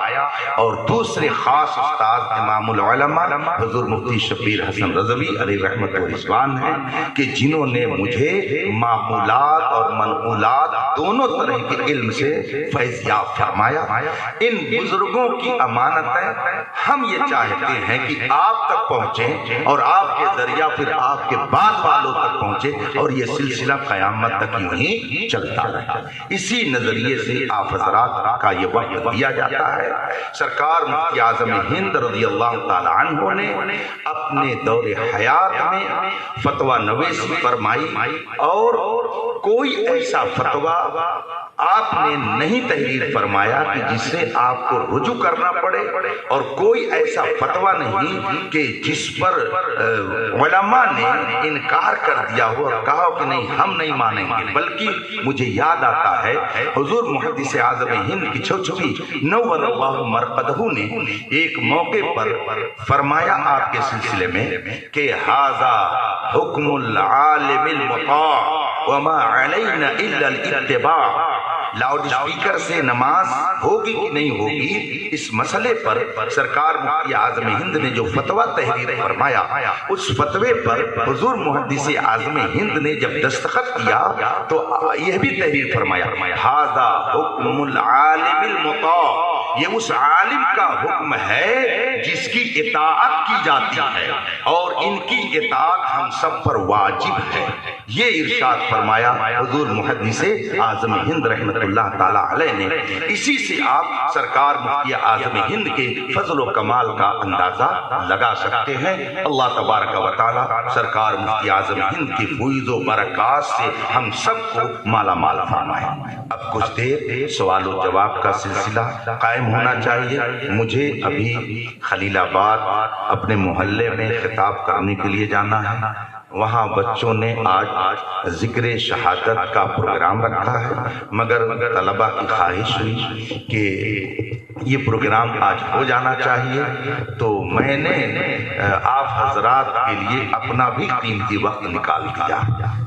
[SPEAKER 1] اور دوسرے خاص استاد امام العلماء حضور مفتی شبیر حسن رضوی علیہ رحمت و رضوان ہیں کہ جنہوں نے مجھے معقولات اور منقولات دونوں طرح کے علم سے فیض یاب فرمایا۔ ان بزرگوں کی امانتیں ہم یہ چاہتے ہیں کہ آپ تک پہنچیں اور آپ کے ذریعہ پھر آپ کے بعد والوں تک پہنچے، اور یہ سلسلہ قیامت تک یوں ہی چلتا رہے۔ اسی نظریے سے آپ حضرات کا یہ وقت دیا جاتا ہے۔ سرکار مفتی اعظم ہند رضی اللہ تعالی عنہ نے اپنے دور حیات میں فتویٰ نویسی فرمائی، اور کوئی ایسا فتویٰ آپ نے نہیں تحریر فرمایا کہ جس سے آپ کو رجوع کرنا پڑے، اور کوئی ایسا فتویٰ نہیں کہ جس پر علماء نے انکار کر دیا ہو اور کہا کہ نہیں ہم نہیں مانیں گے۔ بلکہ مجھے یاد آتا ہے حضور محدث اعظم ہند کی چھوچھوی نور اللہ مرقدہ نے ایک موقع پر فرمایا آپ کے سلسلے میں کہ ھذا حکم العالم المطاع وما علینا الا الاتباع۔ لاؤڈ اسپیکر سے نماز ہوگی کہ نہیں ہوگی، اس مسئلے پر سرکار مفتی اعظم ہند نے جو فتویٰ تحریر فرمایا، اس فتوے پر حضور محدث اعظم ہند نے جب دستخط کیا تو یہ بھی تحریر فرمایا ھذا حکم العالم المطاع، یہ اس عالم کا حکم ہے جس کی اطاعت کی جاتی ہے، اور ان کی اطاعت ہم سب پر واجب ہے۔ یہ ارشاد فرمایا حضور محدث اعظم ہند رحمت اللہ تعالی علیہ نے. اسی سے آپ سرکار مفتی اعظم ہند کے فضل و کمال کا اندازہ لگا سکتے ہیں. اللہ تبارک و تعالی سرکار مفتی اعظم ہند کی فیض و برکات سے ہم سب کو مالا مال فرمائے. اب کچھ دیر سوال و جواب کا سلسلہ قائم ہونا چاہیے. مجھے ابھی خلیل آباد اپنے محلے میں خطاب کرنے کے لیے جانا ہے. وہاں بچوں نے آج ذکر شہادت کا پروگرام رکھا ہے، مگر طلبہ کی خواہش ہوئی کہ یہ پروگرام آج ہو جانا چاہیے، تو میں نے آپ حضرات کے لیے اپنا بھی قیمتی وقت نکال دیا.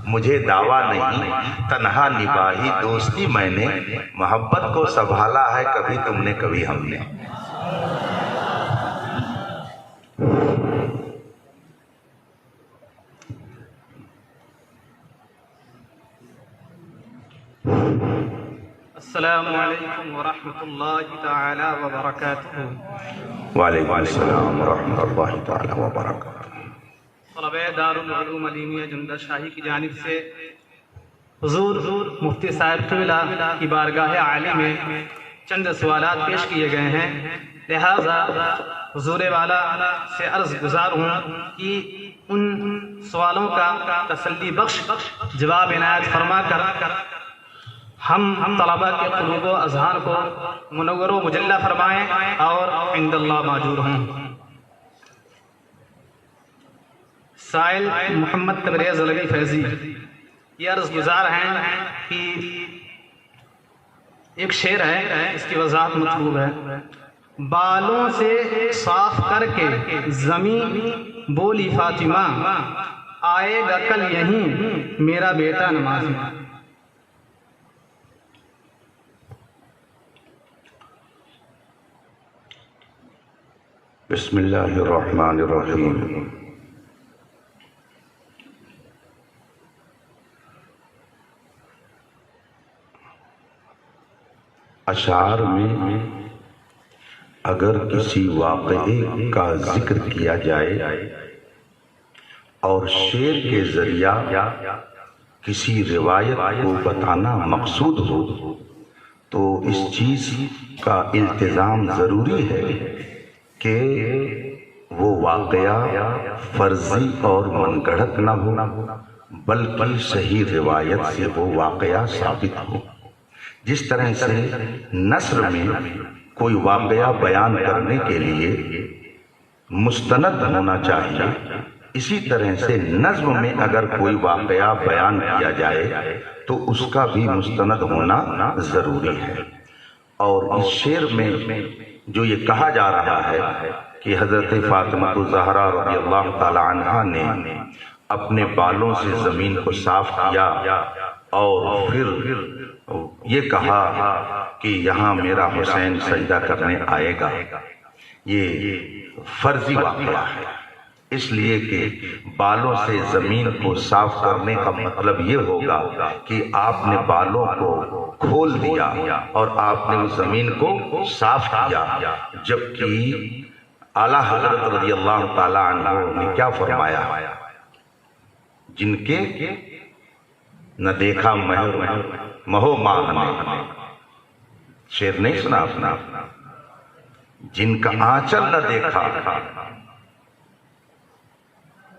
[SPEAKER 1] مجھے دعویٰ نہیں، تنہا نباہی دوستی میں نے محبت کو سنبھالا ہے، کبھی تم نے کبھی ہم نے.
[SPEAKER 2] السلام علیکم ورحمۃ اللہ تعالی وبرکاتہ.
[SPEAKER 1] وعلیکم السلام ورحمۃ اللہ تعالی وبرکاتہ.
[SPEAKER 2] طلبہ دارالعلوم علیمیہ جمدہ شاہی کی جانب سے حضور مفتی صاحب قبلہ کی بارگاہ عالی میں چند سوالات پیش کیے گئے ہیں، لہذا حضور والا سے عرض گزار ہوں کہ ان سوالوں کا تسلی بخش جواب عنایت فرما کر ہم طلبہ کے قلوب و اذہان کو منور و مجلہ فرمائیں اور عند اللہ ماجور ہوں. سائل محمد تبریز علوی فیضی یہ عرض گزار ہیں کہ ایک شعر ہے، اس کی وضاحت مطلوب ہے. بالوں سے صاف کر کے زمین بولی فاطمہ، آئے گا کل یہیں میرا بیٹا نماز میں.
[SPEAKER 1] بسم اللہ الرحمن الرحیم. اشعار میں اگر کسی واقعے کا ذکر کیا جائے اور شعر کے ذریعہ کسی روایت کو بتانا مقصود ہو تو اس چیز کا التزام ضروری ہے کہ وہ واقعہ فرضی اور من گھڑت نہ ہو، بلکہ صحیح روایت سے وہ واقعہ ثابت ہو. جس طرح سے نثر میں کوئی واقعہ بیان کرنے کے لیے مستند ہونا چاہیے، اسی طرح سے نظم میں اگر کوئی واقعہ بیان کیا جائے تو اس کا بھی مستند ہونا ضروری ہے. اور اس شعر میں جو یہ کہا جا رہا ہے کہ حضرت فاطمہ الزہرا رضی اللہ تعالی عنہا نے اپنے بالوں سے زمین کو صاف کیا اور پھر یہ کہا کہ یہاں میرا حسین سجدہ کرنے آئے گا، یہ فرضی واقعہ ہے. اس لیے کہ بالوں سے زمین کو صاف کرنے کا مطلب یہ ہوگا کہ آپ نے بالوں کو کھول دیا اور آپ نے اس زمین کو صاف کیا. جبکہ اعلیٰ حضرت رضی اللہ تعالی عنہ نے کیا فرمایا؟ جن کے نہ دیکھا مہو ماہ نے، شعر نہیں سنا اپنا، جن کا آنچل نہ دیکھا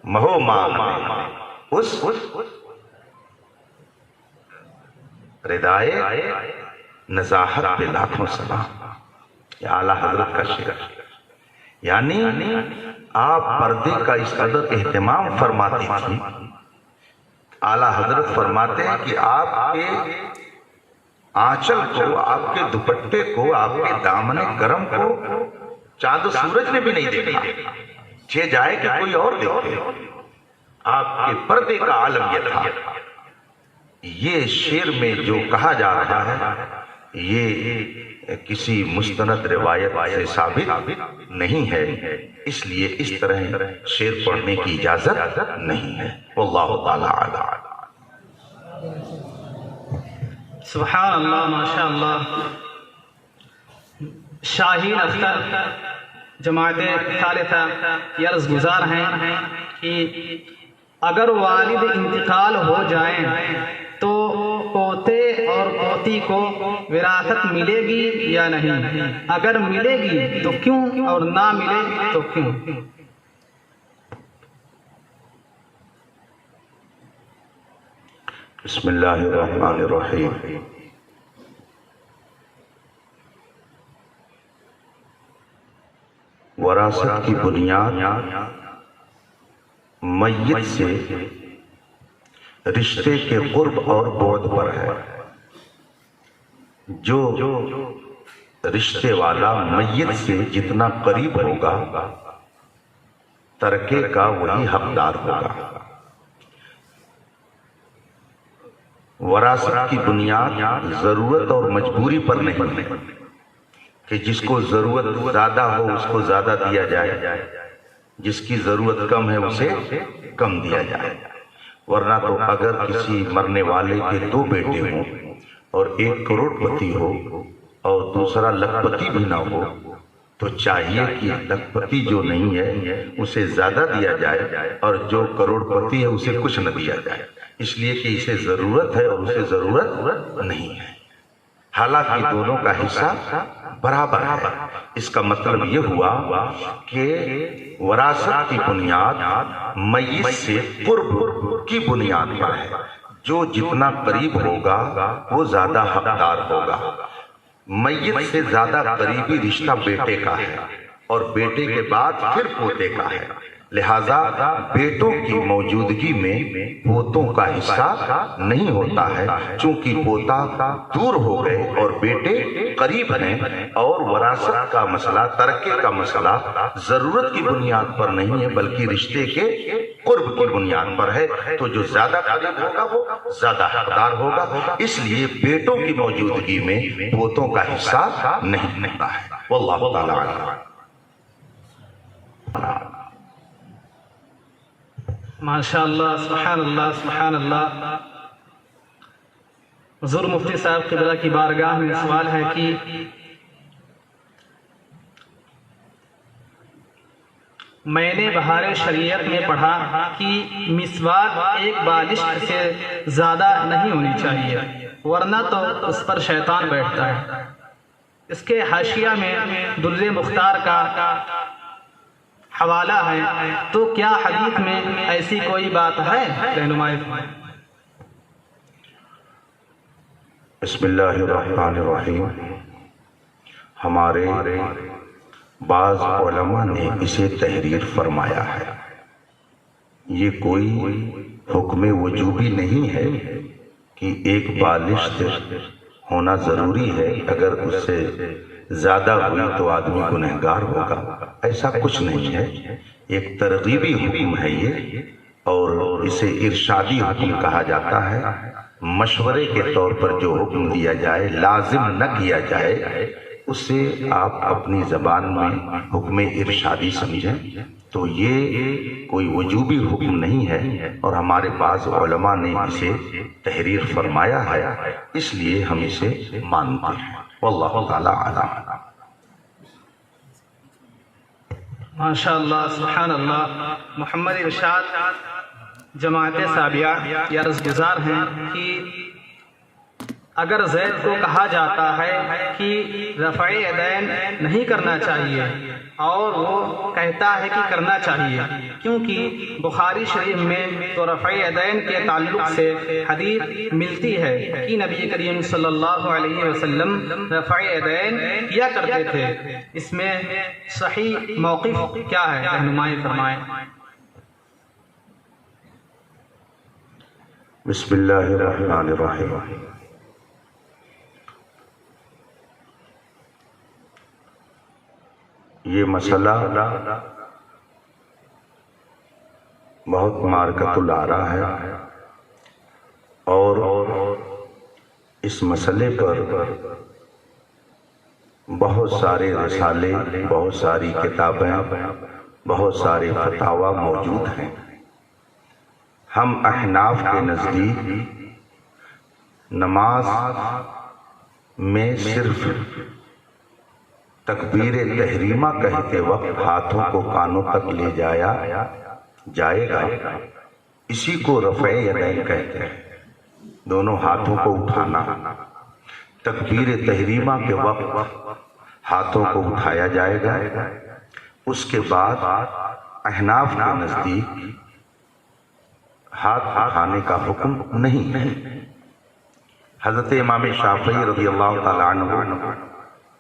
[SPEAKER 1] مہو ماہ نے، اس ردائے نزاہت پہ لاکھوں سلام. یہ اعلیٰ حضرت کا شعر، یعنی آپ پردے کا اس قدر اہتمام فرماتی تھی. اعلیٰ حضرت فرماتے ہیں کہ آپ کے آنچل کو، آپ کے دوپٹے کو، آپ کے دامن کرم کو چاند و سورج نے بھی نہیں دیکھا، چھ جائے کہ کوئی اور دیکھے. آپ کے پردے کا عالم یہ تھا. یہ شعر میں جو کہا جا رہا ہے یہ کسی مستند روایت سے ثابت نہیں ہے، اس لیے اس طرح شعر پڑھنے کی اجازت نہیں ہے. واللہ تعالی اعلم.
[SPEAKER 2] سبحان اللہ، ماشاء اللہ. شاہین اختر جماعت ثالثہ یہ عرض گزار ہیں کہ اگر والد انتقال ہو جائیں تو پوتے اور پوتی کو وراثت ملے گی یا نہیں؟ اگر ملے گی تو کیوں اور نہ ملے تو کیوں؟
[SPEAKER 1] بسم اللہ الرحمن الرحیم۔ وراثت کی بنیاد میت سے رشتے کے قرب اور بعد پر ہے۔ جو رشتے والا میت سے جتنا قریب ہوگا ترکے کا وہی حقدار ہوگا۔ وراثت کی بنیاد ضرورت اور مجبوری پر نہیں کہ جس کو ضرورت زیادہ ہو اس کو زیادہ دیا جائے، جس کی ضرورت کم ہے اسے کم دیا جائے، ورنہ تو اگر کسی مرنے والے کے 2 بیٹے ہوں اور 1 کروڑ پتی ہو اور دوسرا لکھپتی بھی نہ ہو تو چاہیے کہ لکھپتی جو نہیں ہے اسے زیادہ دیا جائے اور جو کروڑ پتی ہے اسے کچھ نہ دیا جائے، اس لیے کہ اسے ضرورت ہے اور اسے ضرورت نہیں ہے، حالانکہ دونوں کا حصہ برابر ہے۔ اس کا مطلب یہ ہوا کہ وراثت کی بنیاد میت سے قرب کی بنیاد پر ہے۔ جو جتنا قریب ہوگا وہ زیادہ حقدار ہوگا۔ میت سے زیادہ قریبی رشتہ بیٹے کا ہے اور بیٹے کے بعد پھر پوتے کا ہے، لہذا بیٹوں کی موجودگی میں پوتوں کا حصہ نہیں ہوتا ہے، چونکہ پوتا دور ہو گئے اور بیٹے قریب ہیں، اور وراثت کا مسئلہ، ترکے کا مسئلہ ضرورت کی بنیاد پر نہیں ہے بلکہ رشتے کے قرب کی بنیاد پر ہے، تو جو زیادہ قریب ہوگا وہ زیادہ حقدار ہوگا، اس لیے بیٹوں کی موجودگی میں پوتوں کا حصہ نہیں ہوتا ہے۔ واللہ تعالی عنہ۔
[SPEAKER 2] ماشاء اللہ، سبحان اللہ، سبحان اللہ۔ حضور مفتی صاحب قبلہ کی بارگاہ میں سوال ہے کہ میں نے بہار شریعت میں پڑھا کہ مسواک ایک بالشت سے زیادہ نہیں ہونی چاہیے ورنہ تو اس پر شیطان بیٹھتا ہے۔ اس کے حاشیہ میں در مختار کا حوالہ ہے، تو کیا حدیث میں ایسی کوئی بات ہے؟ رہنمائی فرمائیں۔
[SPEAKER 1] بسم اللہ الرحمن الرحیم۔ ہمارے بعض علماء نے اسے تحریر فرمایا ہے۔ یہ کوئی حکم وجوبی نہیں ہے کہ ایک بالشت ہونا ضروری ہے، اگر اس سے زیادہ ہوئی تو آدمی گنہگار ہوگا، ایسا کچھ نہیں ہے۔ ایک ترغیبی حکم ہے یہ، اور اسے ارشادی حکم کہا جاتا ہے۔ مشورے کے طور پر جو حکم دیا جائے، لازم نہ کیا جائے، اسے آپ اپنی زبان میں حکم ارشادی سمجھیں، تو یہ کوئی وجوبی حکم نہیں ہے، اور ہمارے بعض علماء نے اسے تحریر فرمایا ہے، اس لیے ہم اسے مانتے ہیں۔ واللہ تعالی اعلم۔
[SPEAKER 2] ماشاء اللہ، سبحان اللہ۔ محمد ارشاد جماعت سابعہ یہ عرض گزار ہیں کہ اگر زید کو کہا جاتا ہے کہ رفع یدین نہیں کرنا چاہیے اور وہ کہتا ہے کہ کرنا چاہیے، کیونکہ بخاری شریف میں تو رفع یدین کے تعلق سے حدیث ملتی ہے کہ نبی کریم صلی اللہ علیہ وسلم رفع یدین کیا کرتے تھے، اس میں صحیح موقف کیا ہے؟ رہنمائی فرمائیں۔
[SPEAKER 1] بسم اللہ الرحمن الرحیم۔ یہ مسئلہ بہت مارکت الآراء ہے، اور اس مسئلے پر بہت سارے رسالے، بہت ساری کتابیں، بہت سارے فتاوی موجود ہیں۔ ہم احناف کے نزدیک نماز میں صرف تکبیر تحریمہ کہتے وقت ہاتھوں کو کانوں تک لے جایا جائے گا، اسی کو رفع یدین کہتے ہیں، دونوں ہاتھوں کو اٹھانا۔ تکبیر تحریمہ کے وقت ہاتھوں کو اٹھایا جائے گا، اس کے بعد احناف کے نزدیک ہاتھ اٹھانے کا حکم نہیں۔ حضرت امام شافعی رضی اللہ تعالی عنہ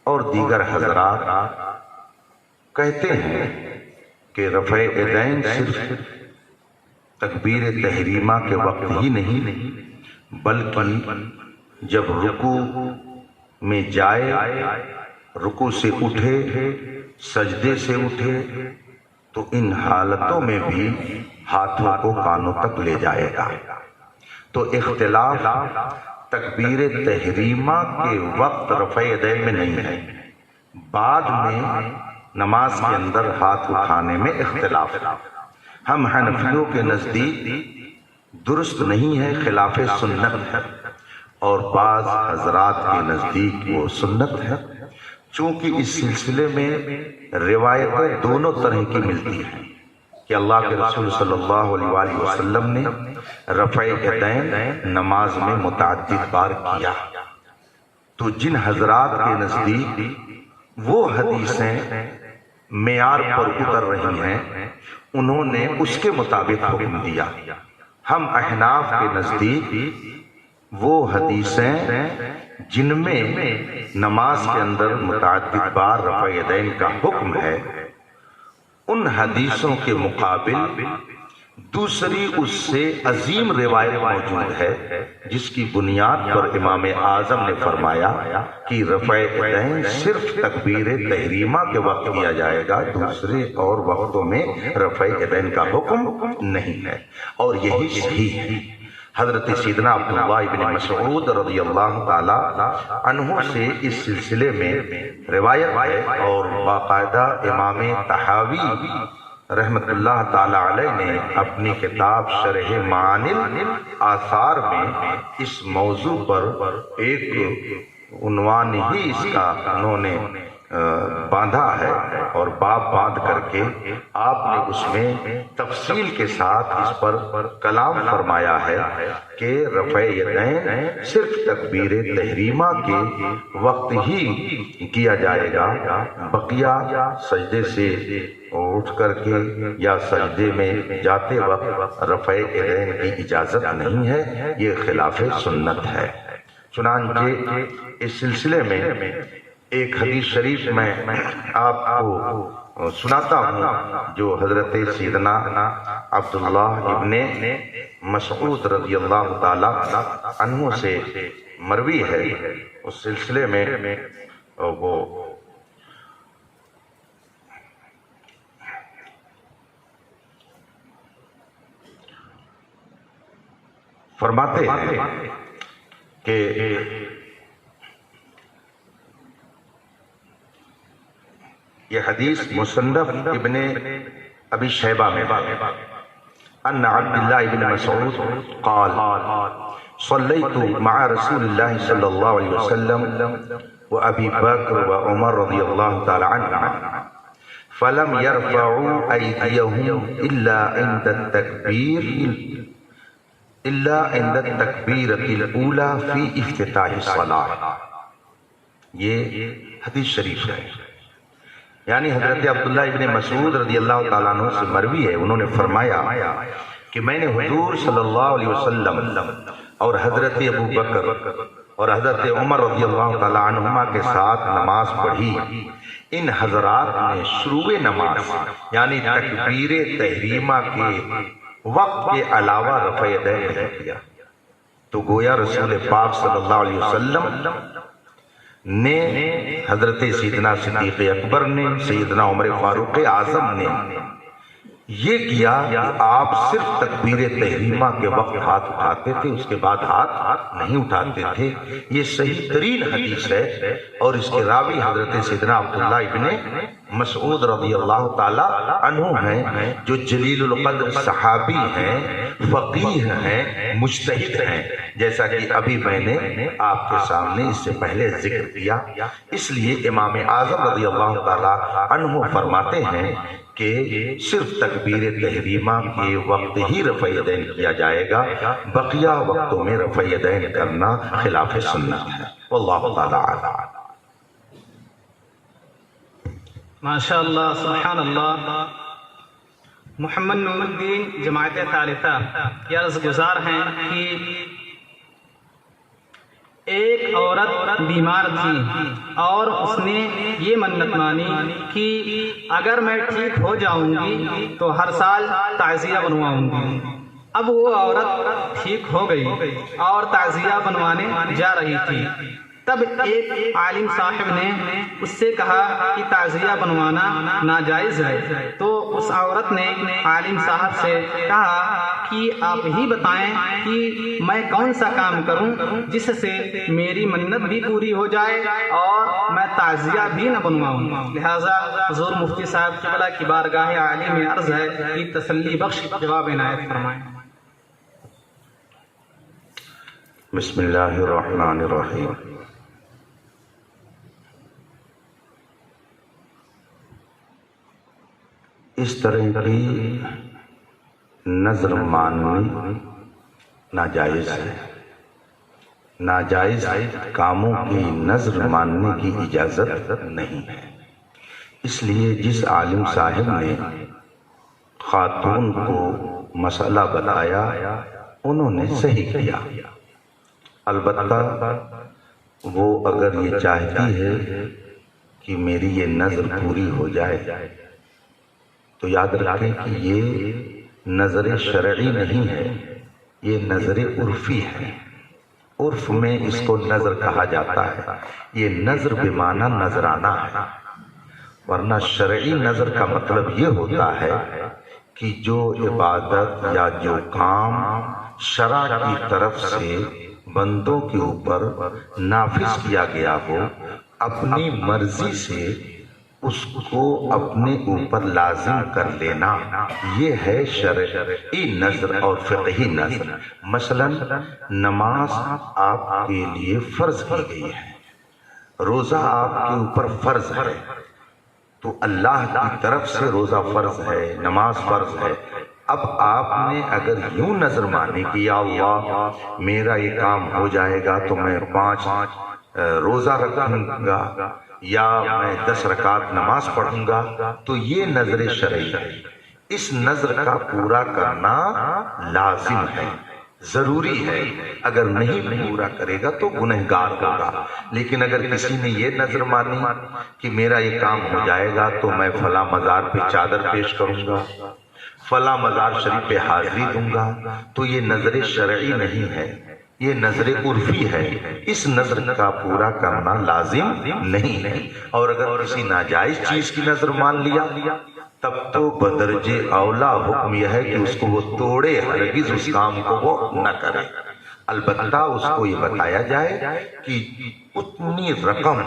[SPEAKER 1] اور دیگر حضرات کہتے ہیں کہ رفع یدین صرف تکبیر تحریمہ کے وقت ہی نہیں، بلکہ جب رکوع میں جائے، رکوع سے اٹھے، سجدے سے اٹھے، تو ان حالتوں میں بھی ہاتھوں کو کانوں تک لے جائے گا۔ تو اختلاف تکبیر تحریمہ کے وقت رفع یدین میں نہیں ہے، بعد میں نماز کے اندر ہاتھ اٹھانے میں اختلاف ہے۔ ہم حنفیوں کے نزدیک درست نہیں ہے، خلاف سنت ہے، اور بعض حضرات کے نزدیک وہ سنت ہے، چونکہ اس سلسلے میں روایتیں دونوں طرح کی ملتی ہیں کہ اللہ کے رسول صلی اللہ علیہ وآلہ وسلم نے رفع یدین نماز میں متعدد بار کیا۔ تو جن حضرات کے نزدیک وہ حدیثیں معیار پر اتر رہی ہیں، انہوں نے اس کے مطابق حکم دیا۔ ہم احناف کے نزدیک وہ حدیثیں جن میں نماز کے اندر متعدد بار رفع یدین کا حکم ہے، ان حدیثوں کے مقابل دوسری اس سے عظیم روایت موجود ہے، جس کی بنیاد پر امام اعظم نے فرمایا کہ رفع یدین صرف تکبیر تحریمہ کے وقت کیا جائے گا، دوسرے اور وقتوں میں رفع یدین کا حکم نہیں ہے، اور یہی صحیح ہے۔ حضرت سیدنا عبداللہ بن مسعود رضی اللہ تعالی عنہ سے اس سلسلے میں روایت ہے، اور باقاعدہ امام طحاوی رحمت اللہ تعالی علیہ نے اپنی کتاب شرح معانی الاثار میں اس موضوع پر ایک عنوان ہی اس کا انہوں نے باندھا ہے، اور باب باندھ کر کے آپ نے اس میں تفصیل کے ساتھ اس پر کلام فرمایا ہے کہ رفع یدین صرف تکبیر تحریمہ کے وقت ہی کیا جائے گا، بقیہ سجدے سے اٹھ کر کے یا سجدے میں جاتے وقت رفع یدین کی اجازت نہیں ہے، یہ خلاف سنت ہے۔ چنانچہ اس سلسلے میں ایک حدیث شریف میں آپ کو سناتا ہوں جو حضرت سیدنا عبداللہ ابن مسعود رضی اللہ تعالی عنہ سے مروی ہے۔ اس سلسلے میں وہ فرماتے ہیں کہ یہ حدیث مصنف ابن ابی شیبہ میں ان عبداللہ ابن مسعود قال صلیت مع رسول اللہ صلی اللہ علیہ وسلم و ابی بکر و عمر رضی اللہ تعالی عنہ فلم يرفعوا ایدیہم الا عند التکبیرۃ الاولی فی افتتاح الصلاۃ۔ یہ حدیث شریف ہے، یعنی حضرت عبداللہ ابن مسعود رضی اللہ تعالیٰ عنہ سے مروی ہے، انہوں نے فرمایا کہ میں نے حضور صلی اللہ علیہ وسلم اور حضرت ابو بکر اور حضرت عمر رضی اللہ تعالیٰ عنہما کے ساتھ نماز پڑھی، ان حضرات نے شروع نماز یعنی تکبیر تحریمہ کے وقت کے علاوہ رفع یدین نہیں کیا۔ تو گویا رسول پاک صلی اللہ علیہ وسلم نے، حضرت سیدنا صدیق اکبر نے، سیدنا عمر فاروق اعظم نے یہ کیا کہ آپ صرف تکبیر تحریمہ کے وقت ہاتھ اٹھاتے تھے، اس کے بعد ہاتھ نہیں اٹھاتے تھے۔ یہ صحیح ترین حدیث ہے، اور اس کے راوی حضرت سیدنا عبداللہ ابن مسعود رضی اللہ تعالی عنہ ہیں، جو جلیل القدر صحابی ہیں، فقیہ ہیں، مجتہد ہیں، جیسا کہ ابھی میں نے آپ کے سامنے اس سے پہلے ذکر کیا۔ اس لیے امام اعظم رضی اللہ تعالی عنہ فرماتے ہیں کہ صرف تکبیر تحریمہ کے وقت ہی رفع یدین کیا جائے گا، بقیہ وقتوں میں رفع یدین کرنا خلاف سنت ہے۔ واللہ تعالی اعلم۔
[SPEAKER 2] ماشاءاللہ، سبحان اللہ۔ محمد نور الدین جماعت ثالثہ یہ عرض گزار ہیں کہ ایک عورت بیمار تھی اور اس نے یہ منت مانی کہ اگر میں ٹھیک ہو جاؤں گی تو ہر سال تعزیہ بنواؤں گی۔ اب وہ عورت ٹھیک ہو گئی اور تعزیہ بنوانے جا رہی تھی، تب ایک عالم صاحب نے اس سے کہا کہ تعزیہ بنوانا ناجائز ہے، تو اس عورت نے عالم صاحب سے کہا کہ آپ ہی بتائیں کہ میں کون سا کام کروں جس سے میری منت بھی پوری ہو جائے اور میں تعزیہ بھی نہ بنواؤں۔ لہٰذا حضور مفتی صاحب قبلہ کی بارگاہ عالی میں عرض ہے کہ تسلی بخش جواب عنایت فرمائیں۔
[SPEAKER 1] بسم اللہ الرحمن الرحیم۔ اس طرح کی نظر ماننی ناجائز ہے۔ ناجائز کاموں کی نظر ماننے کی اجازت نہیں ہے۔ اس لیے جس عالم صاحب نے خاتون کو مسئلہ بتایا انہوں نے صحیح کیا، البتہ وہ اگر یہ چاہتی ہے کہ میری یہ نظر پوری ہو جائے تو یاد رکھیں کہ یہ نظر شرعی نہیں ہے، یہ نظر عرفی ہے۔ عرف میں اس کو نظر کہا جاتا ہے، یہ نظر بمعنی نظرانہ ہے، ورنہ شرعی نظر کا مطلب یہ ہوتا ہے کہ جو عبادت یا جو کام شرع کی طرف سے بندوں کے اوپر نافذ کیا گیا ہو، اپنی مرضی سے اس کو اپنے اوپر لازم کر لینا، یہ ہے شرعی نظر اور فقہی نظر۔ مثلا نماز آپ کے لیے فرض کی گئی ہے، روزہ آپ کے اوپر فرض ہے، تو اللہ کی طرف سے روزہ فرض ہے، نماز فرض ہے۔ اب آپ نے اگر یوں نظر مانی کہ یا اللہ میرا یہ کام ہو جائے گا تو میں 5 روزہ رکھوں گا یا میں 10 رکعت نماز پڑھوں گا، تو یہ نظر شرعی ہے۔ اس نظر کا پورا کرنا لازم ہے، ضروری ہے، اگر نہیں پورا کرے گا تو گنہگار ہوگا۔ لیکن اگر کسی نے یہ نظر مانی کہ میرا یہ کام ہو جائے گا تو میں فلاں مزار پہ چادر پیش کروں گا، فلاں مزار شریف پہ حاضری دوں گا، تو یہ نظر شرعی نہیں ہے، یہ نظر عرفی ہے۔ اس نظر کا پورا کرنا لازم نہیں ہے، اور اگر کسی ناجائز چیز کی نظر مان لیا تب تو بدرجہ اولا حکم یہ ہے کہ اس کو وہ توڑے، ہرگز اس کام کو وہ نہ کرے۔ البتہ اس کو یہ بتایا جائے کہ اتنی رقم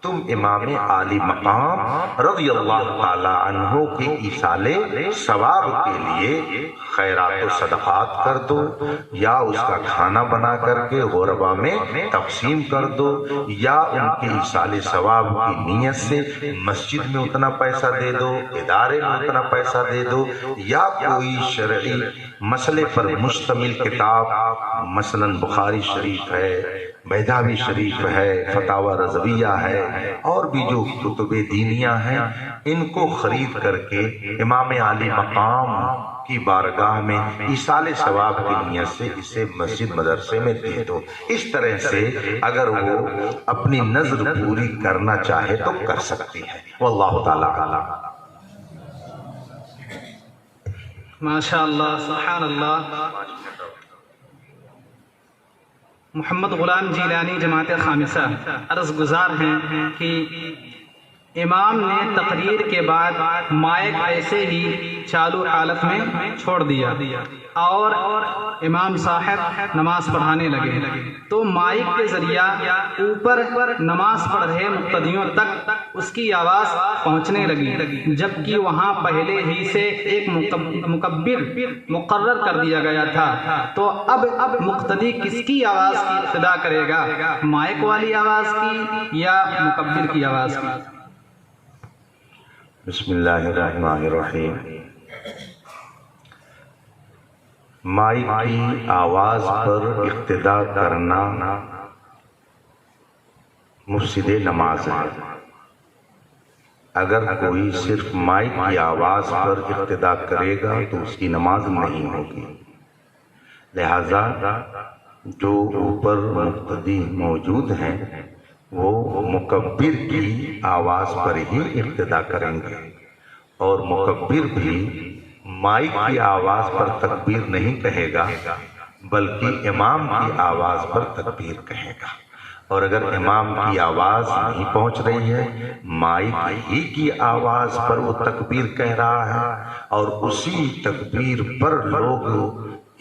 [SPEAKER 1] تم امام عالی مقام رضی اللہ تعالی عنہ کے ایصال ثواب کے لیے خیرات و صدقات کر دو، یا اس کا کھانا بنا کر کے غربا میں تقسیم کر دو، یا ان کے ایصال ثواب کی نیت سے مسجد میں اتنا پیسہ دے دو، ادارے میں اتنا پیسہ دے دو، یا کوئی شرعی مسئلے پر مشتمل کتاب مثلا بخاری شریف ہے، بیضاوی شریف ہے، فتاوی رضویہ ہے، اور بھی جو کتب دینیہ ہیں، ان کو خرید کر کے امام عالی مقام کی بارگاہ میں ایصال ثواب کی نیت سے اسے مسجد مدرسے میں دے دو۔ اس طرح سے اگر وہ اپنی نظر پوری کرنا چاہے تو کر سکتی ہے۔ واللہ تعالی اعلم۔
[SPEAKER 2] ماشاء اللہ، سبحان اللہ۔ محمد غلام جیلانی جماعت خامسہ عرض گزار ہیں کہ امام نے تقریر کے بعد مائک ایسے ہی چالو حالت میں چھوڑ دیا اور امام صاحب نماز پڑھانے لگے تو مائک کے ذریعہ اوپر نماز پڑھ رہے مقتدیوں تک اس کی آواز پہنچنے لگی، جبکہ وہاں پہلے ہی سے ایک مکبر مقرر کر دیا گیا تھا۔ تو اب مقتدی کس کی آواز کی اقتدا کرے گا، مائک والی آواز کی یا مکبر کی آواز کی؟
[SPEAKER 1] بسم اللہ الرحمن الرحیم۔ مائک کی آواز پر اقتدا کرنا مفسد نماز ہے۔ اگر کوئی صرف مائک کی آواز پر اقتدا کرے گا تو اس کی نماز نہیں ہوگی، لہذا جو اوپر مقتدی موجود ہیں وہ مکبر کی آواز پر ہی اقتدا کریں گے، اور مکبر بھی مائک کی آواز پر تکبیر نہیں کہے گا بلکہ امام کی آواز پر تکبیر کہے گا۔ اور اگر امام کی آواز نہیں پہنچ رہی ہے، مائک ہی کی آواز پر وہ تکبیر کہہ رہا ہے اور اسی تکبیر پر لوگ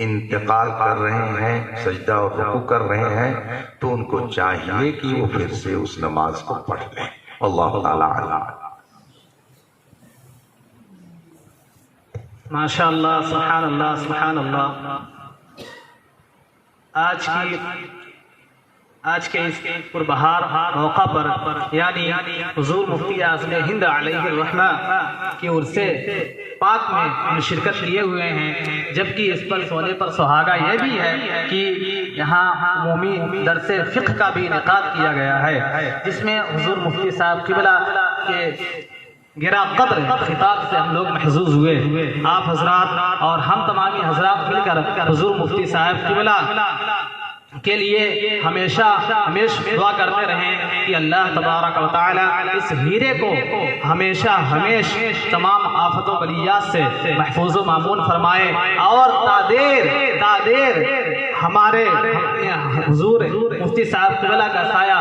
[SPEAKER 1] انتقال کر رہے ہیں، سجدہ اور رکوع کر رہے ہیں، تو ان کو چاہیے کہ وہ پھر سے اس نماز کو پڑھ لیں۔ اللہ تعالیٰ عنہ۔
[SPEAKER 2] ماشاء اللہ، سبحان اللہ، سبحان اللہ۔ آج کے اس پربہار موقع پر یعنی حضور مفتی اعظم ہند علیہ الرحمہ کی عرص پاک میں ہم شرکت لیے ہوئے ہیں، جبکہ اس پر سونے پر سہاگا یہ بھی ہے کہ یہاں عمومی درس فقہ کا بھی انعقاد کیا گیا ہے، جس میں حضور مفتی صاحب قبلہ کے گرا قدر خطاب سے ہم لوگ محظوظ ہوئے۔ آپ حضرات اور ہم تمامی حضرات مل کر حضور مفتی صاحب قبلہ کے لیے ہمیشہ دعا کرتے رہیں کہ اللہ تبارک و تعالی اس ہیرے کو ہمیشہ تمام آفت و بلیات سے محفوظ و مامون فرمائے، اور تادیر ہمارے حضور مفتی صاحب قبلہ کا سایہ